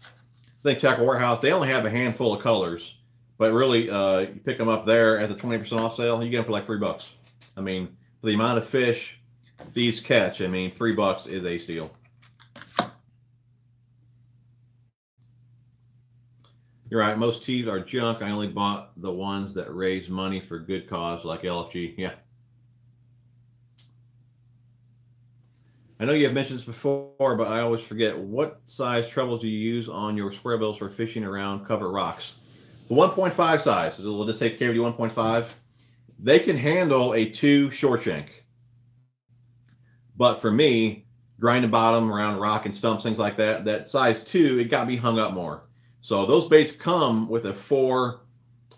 I think Tackle Warehouse, they only have a handful of colors. But really, you pick them up there at the 20% off sale, you get them for like $3. I mean, for the amount of fish these catch, I mean, $3 is a steal. You're right, most tees are junk. I only bought the ones that raise money for good cause, like LFG. Yeah. I know you have mentioned this before, but I always forget. What size trebles do you use on your square bills for fishing around covered rocks? The 1.5 size, so we'll just take KVD 1.5. They can handle a 2 short shank. But for me, grinding bottom around rock and stumps, things like that, that size 2, it got me hung up more. So those baits come with a 4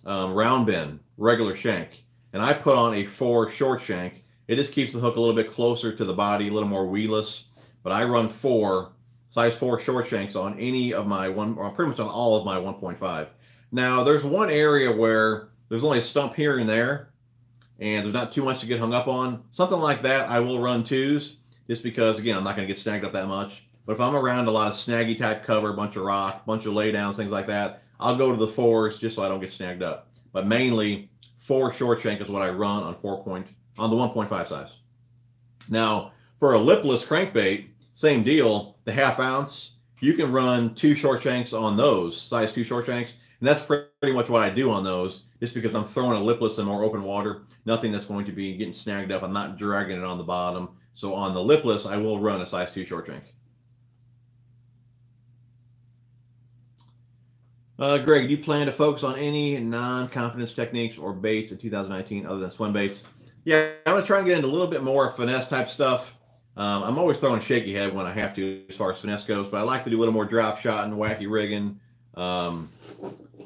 round bend, regular shank. And I put on a 4 short shank. It just keeps the hook a little bit closer to the body, a little more weedless. But I run 4, size 4 short shanks on any of my or pretty much on all of my 1.5. Now, there's one area where there's only a stump here and there, and there's not too much to get hung up on. Something like that, I will run 2s. just because, again, I'm not going to get snagged up that much. But if I'm around a lot of snaggy type cover, bunch of rock, bunch of laydowns, things like that, I'll go to the 4s just so I don't get snagged up. But mainly 4 short shank is what I run on on the 1.5 size. Now, for a lipless crankbait, same deal, the 1/2 ounce, you can run 2 short shanks on those, size 2 short shanks. And that's pretty much what I do on those, just because I'm throwing a lipless in more open water. Nothing that's going to be getting snagged up. I'm not dragging it on the bottom. So on the lipless, I will run a size 2 short shank. Greg, do you plan to focus on any non-confidence techniques or baits in 2019 other than swim baits? Yeah, I'm going to try and get into a little bit more finesse type stuff. I'm always throwing shaky head when I have to as far as finesse goes, but I like to do a little more drop shot and wacky rigging,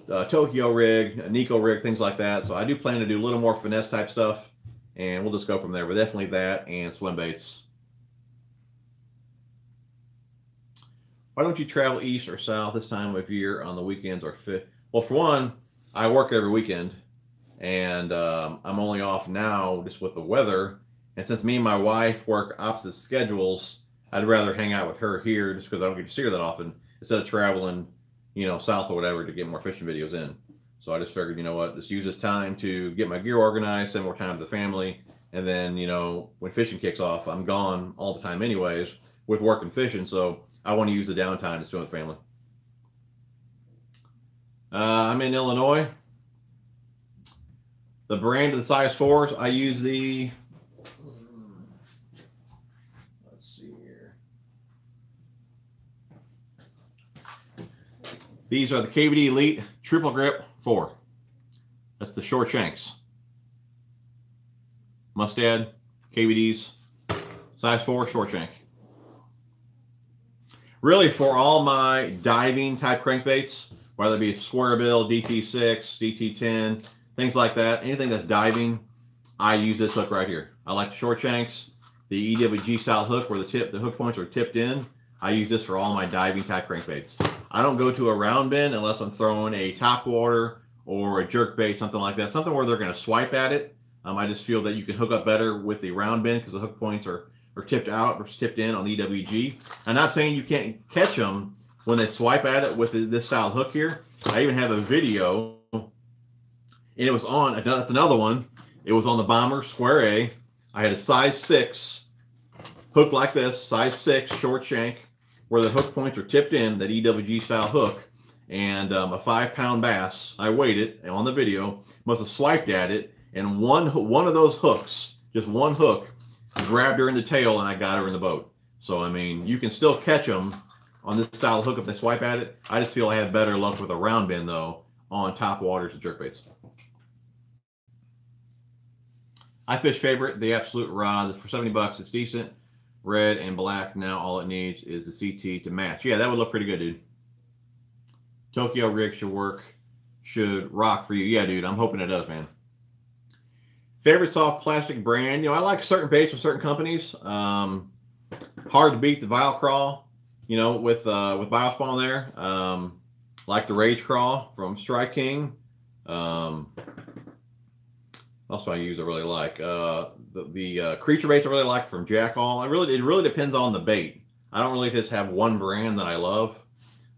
Tokyo rig, Nico rig, things like that. So I do plan to do a little more finesse type stuff, and we'll just go from there. But definitely that and swim baits. Why don't you travel east or south this time of year on the weekends or fit? Well, for one, I work every weekend, and I'm only off now just with the weather. And since me and my wife work opposite schedules, I'd rather hang out with her here just because I don't get to see her that often instead of traveling, you know, south or whatever to get more fishing videos in. So I just figured, you know what, just use this time to get my gear organized, spend more time with the family, and then, you know, when fishing kicks off, I'm gone all the time anyways with work and fishing. So I want to use the downtime to spend with family. I'm in Illinois. The brand of the size 4s, I use the, let's see here. These are the KVD Elite Triple Grip 4. That's the short shanks. Mustad, KVDs, size 4 short shank. Really, for all my diving type crankbaits, whether it be square bill, DT6, DT10, things like that, anything that's diving, I use this hook right here. I like the short shanks, the EWG style hook where the hook points are tipped in. I use this for all my diving type crankbaits. I don't go to a round bend unless I'm throwing a top water or a jerk bait, something like that, something where they're going to swipe at it. I just feel that you can hook up better with the round bend because the hook points are tipped out versus tipped in on the EWG. I'm not saying you can't catch them when they swipe at it with this style hook here. I even have a video, and it was on, that's another one. It was on the Bomber Square A. I had a size 6 hook like this, size 6 short shank, where the hook points are tipped in, that EWG style hook, and a 5-pound bass. I weighed it on the video, must have swiped at it, and one of those hooks, just one hook, grabbed her in the tail, and I got her in the boat. So, I mean, you can still catch them on this style of hook if they swipe at it. I just feel I have better luck with a round bend, though, on top waters and jerkbaits. I fish favorite, the Absolute rod. For 70 bucks, it's decent. Red and black. Now all it needs is the CT to match. Yeah, that would look pretty good, dude. Tokyo rig should rock for you. Yeah, dude, I'm hoping it does, man. Favorite soft plastic brand? You know, I like certain baits from certain companies. Hard to beat the Vile Crawl, you know, with Biospawn there. Like the Rage Crawl from Strike King. Also, I really like the creature baits. I really like from Jackall. It really depends on the bait. I don't really just have one brand that I love.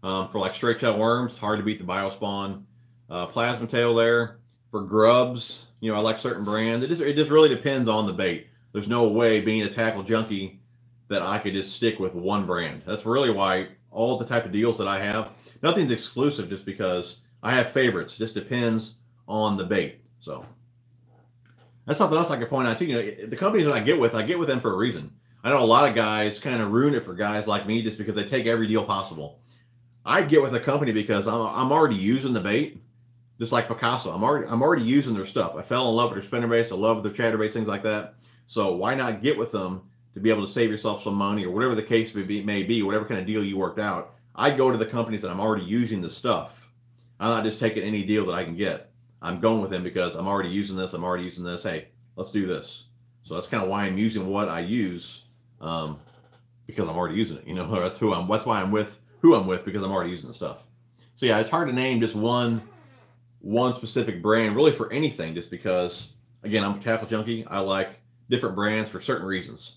For like straight tail worms, hard to beat the Biospawn. Plasma tail there. For grubs, you know, I like certain brands. It just really depends on the bait. There's no way, being a tackle junkie, that I could just stick with one brand. That's really why all the type of deals that I have, nothing's exclusive, just because I have favorites. It just depends on the bait. So that's something else I could point out too. You know, the companies that I get with them for a reason. I know a lot of guys kind of ruin it for guys like me just because they take every deal possible. I get with a company because I'm already using the bait. Just like Picasso, I'm already using their stuff. I fell in love with their spinnerbaits. I love their chatterbaits, things like that. So why not get with them to be able to save yourself some money, or whatever the case may be, whatever kind of deal you worked out? I go to the companies that I'm already using the stuff. I'm not just taking any deal that I can get. I'm going with them because I'm already using this. I'm already using this. Hey, let's do this. So that's kind of why I'm using what I use, because I'm already using it. You know, that's why I'm with who I'm with, because I'm already using the stuff. So yeah, it's hard to name just one specific brand really for anything, just because, again, I'm a tackle junkie. I like different brands for certain reasons.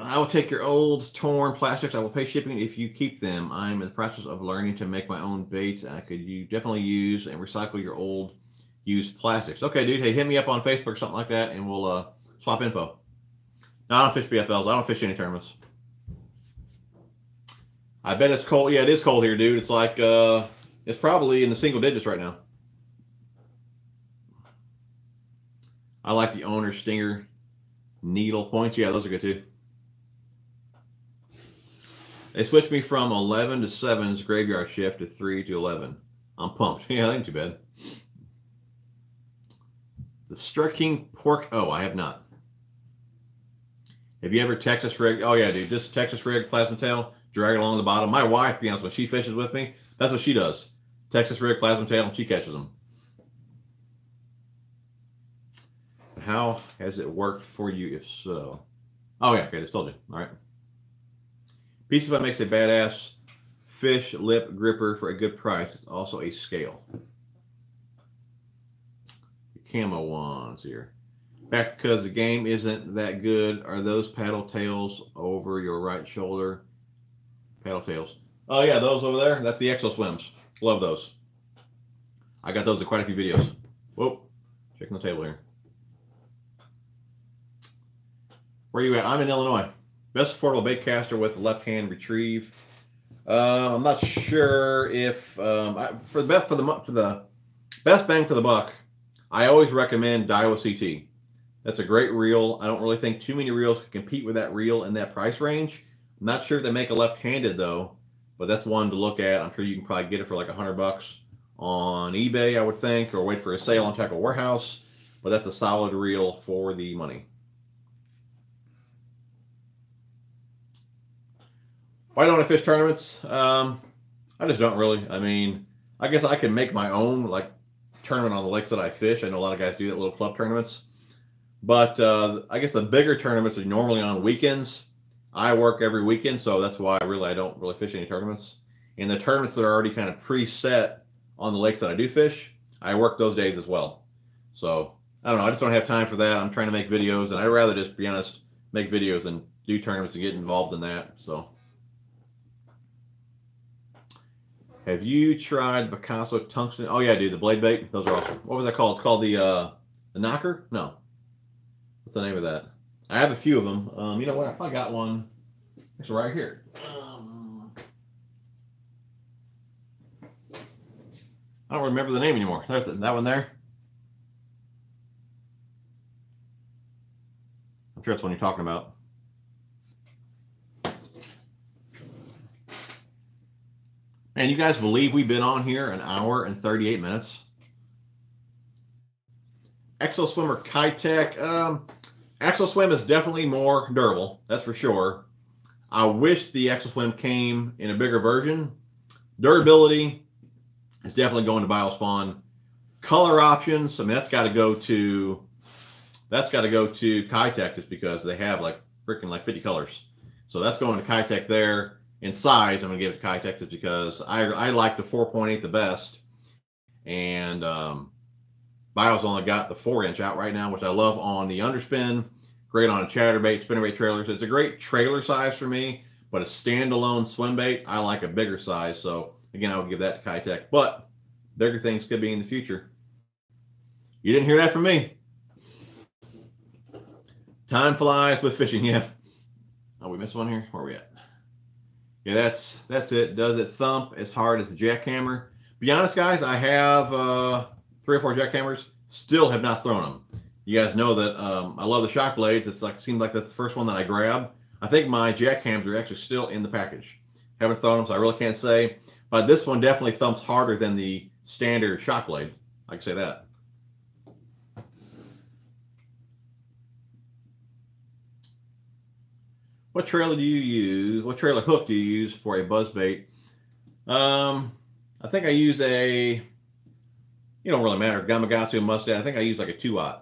I will take your old torn plastics. I will pay shipping if you keep them. I'm in the process of learning to make my own baits. You definitely use and recycle your old used plastics. Okay, dude. Hey, hit me up on Facebook or something like that, and we'll swap info. No, I don't fish BFLs. I don't fish any tournaments. I bet it's cold. Yeah, it is cold here, dude. It's like it's probably in the single digits right now. I like the owner stinger needle points. Yeah, those are good too. They switched me from 11 to 7's graveyard shift to 3 to 11. I'm pumped. Yeah, that ain't too bad. The Star King pork. Oh, I have not. Have you ever Texas rigged? Oh yeah, dude. Just Texas rigged plasma tail, drag it along the bottom. My wife, to be honest, when she fishes with me, that's what she does. Texas rigged plasma tail, and she catches them. How has it worked for you, if so? Oh yeah, okay, I just told you. All right. Piece of it makes a badass fish lip gripper for a good price. It's also a scale. The camo ones here. Back because the game isn't that good. Are those paddle tails over your right shoulder? Paddle tails. Oh yeah, those over there. That's the Exo Swims. Love those. I got those in quite a few videos. Whoa, checking the table here. Where are you at? I'm in Illinois. Best affordable bait caster with left-hand retrieve. I'm not sure if for the best bang for the buck, I always recommend Daiwa CT. That's a great reel. I don't really think too many reels can compete with that reel in that price range. I'm not sure if they make a left-handed though, but that's one to look at. I'm sure you can probably get it for like $100 on eBay, I would think, or wait for a sale on Tackle Warehouse. But that's a solid reel for the money. Why don't I fish tournaments? I just don't really. I mean, I guess I can make my own like tournament on the lakes that I fish. I know a lot of guys do that, little club tournaments. But I guess the bigger tournaments are normally on weekends. I work every weekend, so that's why I don't really fish any tournaments. And the tournaments that are already kind of preset on the lakes that I do fish, I work those days as well. So I don't know. I just don't have time for that. I'm trying to make videos, and I'd rather just be honest, make videos than do tournaments and get involved in that. So. Have you tried the Picasso tungsten? Oh yeah, dude, the blade bait. Those are awesome. What was that called? It's called the knocker? No. What's the name of that? I have a few of them. You know what? I probably got one. It's right here. I don't remember the name anymore. There's that one there. I'm sure that's what you're talking about. And you guys believe we've been on here an hour and 38 minutes? Exo Swimmer Kitech. Exo Swim is definitely more durable. That's for sure. I wish the Exo Swim came in a bigger version. Durability is definitely going to Biospawn. Color options. I mean, that's got to go to Kitech just because they have like freaking like 50 colors. So that's going to Kitech there. In size, I'm going to give it to Kitech just because I like the 4.8 the best. And Bio's only got the 4-inch out right now, which I love on the underspin. Great on a chatterbait, spinnerbait trailers. It's a great trailer size for me, but a standalone swim bait, I like a bigger size. So, again, I would give that to Kitech. But bigger things could be in the future. You didn't hear that from me. Time flies with fishing, yeah. Oh, we missed one here? Where are we at? Yeah, that's it. Does it thump as hard as the jackhammer? Be honest, guys, I have 3 or 4 jackhammers. Still have not thrown them. You guys know that I love the shock blades. It's like seems like that's the first one that I grab. I think my jackhams are actually still in the package. Haven't thrown them, so I really can't say. But this one definitely thumps harder than the standard shock blade. I can say that. What trailer do you use? What trailer hook do you use for a buzzbait? I think I use a, it don't really matter, Gamakatsu, Mustad. I think I use like a 2/0.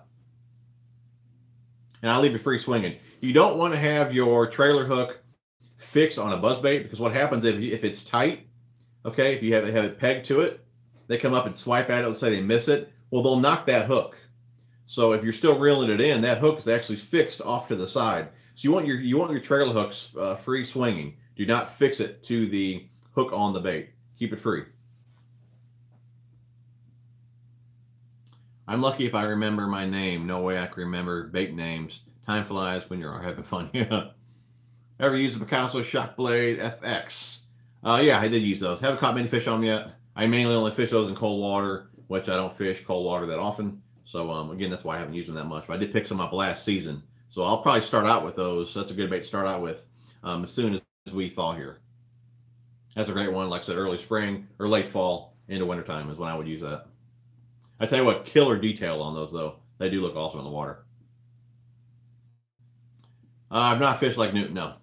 And I'll leave it free swinging. You don't want to have your trailer hook fixed on a buzzbait because what happens if it's tight, okay, if you have it pegged to it, they come up and swipe at it, let's say they miss it, well, they'll knock that hook. So if you're still reeling it in, that hook is actually fixed off to the side. So you want your trailer hooks free swinging. Do not fix it to the hook on the bait. Keep it free. I'm lucky if I remember my name. No way I can remember bait names. Time flies when you're having fun. Yeah. Ever used a Picasso Shock Blade FX? Yeah, I did use those. Haven't caught many fish on them yet. I mainly only fish those in cold water, which I don't fish cold water that often. So again, that's why I haven't used them that much. But I did pick some up last season. So I'll probably start out with those. That's a good bait to start out with as soon as we thaw here. That's a great one. Like I said, early spring or late fall into wintertime is when I would use that. I tell you what, killer detail on those though. They do look awesome in the water. I've not fished Lake Newton, no.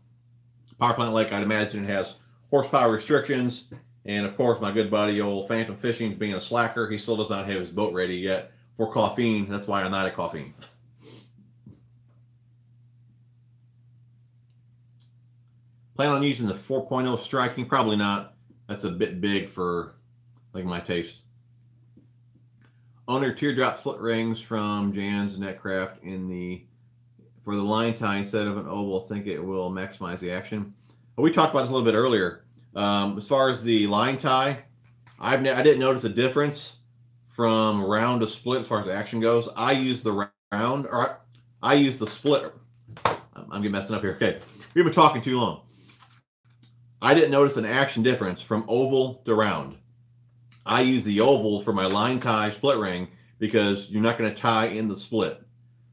Power Plant Lake, I'd imagine it has horsepower restrictions. And of course, my good buddy, old Phantom Fishing, being a slacker, he still does not have his boat ready yet for caffeine. That's why I'm not at caffeine. Plan on using the 4.0 striking? Probably not. That's a bit big for like my taste. Owner teardrop split rings from Jan's Netcraft for the line tie instead of an oval. Think it will maximize the action. We talked about this a little bit earlier. As far as the line tie, I didn't notice a difference from round to split as far as action goes. I use the round, or I use the split. I'm getting messing up here. Okay, we've been talking too long. I didn't notice an action difference from oval to round. I use the oval for my line tie split ring because you're not going to tie in the split.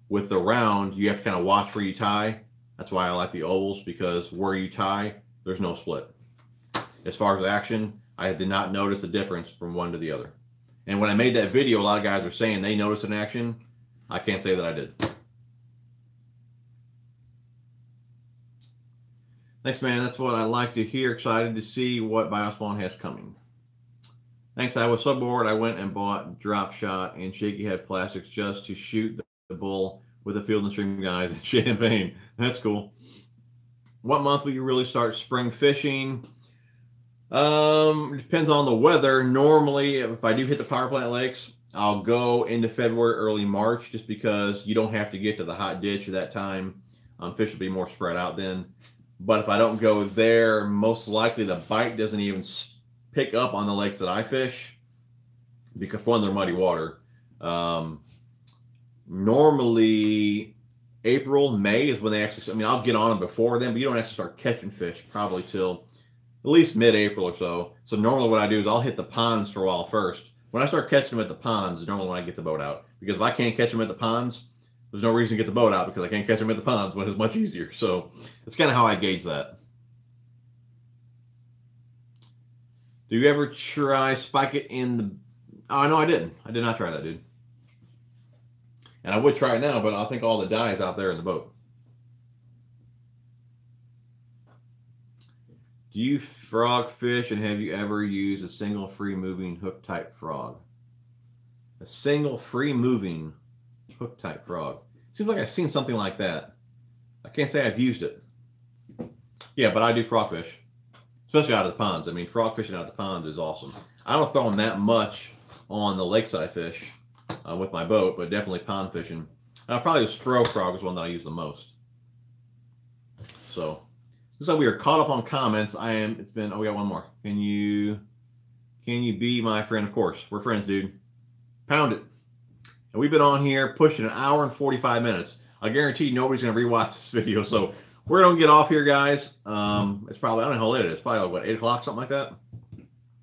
With the round, you have to kind of watch where you tie. That's why I like the ovals, because where you tie, there's no split. As far as action, I did not notice the difference from one to the other. And when I made that video, a lot of guys were saying they noticed an action. I can't say that I did. Thanks, man. That's what I like to hear. Excited to see what Biospawn has coming. Thanks. I was so bored, I went and bought drop shot and shaky head plastics just to shoot the bull with the Field and Stream guys in Champaign. That's cool. What month will you really start spring fishing? Depends on the weather. Normally, if I do hit the power plant lakes, I'll go into February, early March, just because you don't have to get to the hot ditch at that time. Fish will be more spread out then. But if I don't go there, most likely the bite doesn't even pick up on the lakes that I fish, because one, they're muddy water. Normally April, May is when they actually, I mean, I'll get on them before then, but you don't actually start catching fish probably till at least mid-April or so. So normally what I do is I'll hit the ponds for a while first. When I start catching them at the ponds is normally when I get the boat out, because if I can't catch them at the ponds, there's no reason to get the boat out, because I can't catch them at the ponds when it's much easier. So that's kind of how I gauge that. Do you ever try spike it in the... Oh, no, I didn't. I did not try that, dude. And I would try it now, but I think all the dye is out there in the boat. Do you frog fish, and have you ever used a single free moving hook type frog? A single free moving hook type frog. Seems like I've seen something like that. I can't say I've used it. Yeah, but I do frog fish, especially out of the ponds. I mean, frog fishing out of the ponds is awesome. I don't throw them that much on the lakeside fish with my boat, but definitely pond fishing. Probably the Spro frog is one that I use the most. So, so we are caught up on comments. It's been, oh, we got one more. Can you be my friend? Of course, we're friends, dude. Pound it. And we've been on here pushing an hour and 45 minutes. I guarantee nobody's going to rewatch this video. So we're going to get off here, guys. It's probably, I don't know how late it is. It's probably like, what, 8 o'clock, something like that.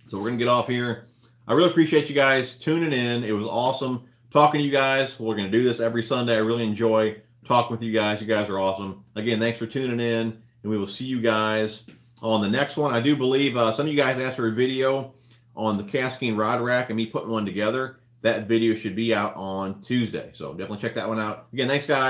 So we're going to get off here. I really appreciate you guys tuning in. It was awesome talking to you guys. We're going to do this every Sunday. I really enjoy talking with you guys. You guys are awesome. Again, thanks for tuning in, and we will see you guys on the next one. I do believe some of you guys asked for a video on the Cascade rod rack and me putting one together. That video should be out on Tuesday. So definitely check that one out. Again, thanks, guys.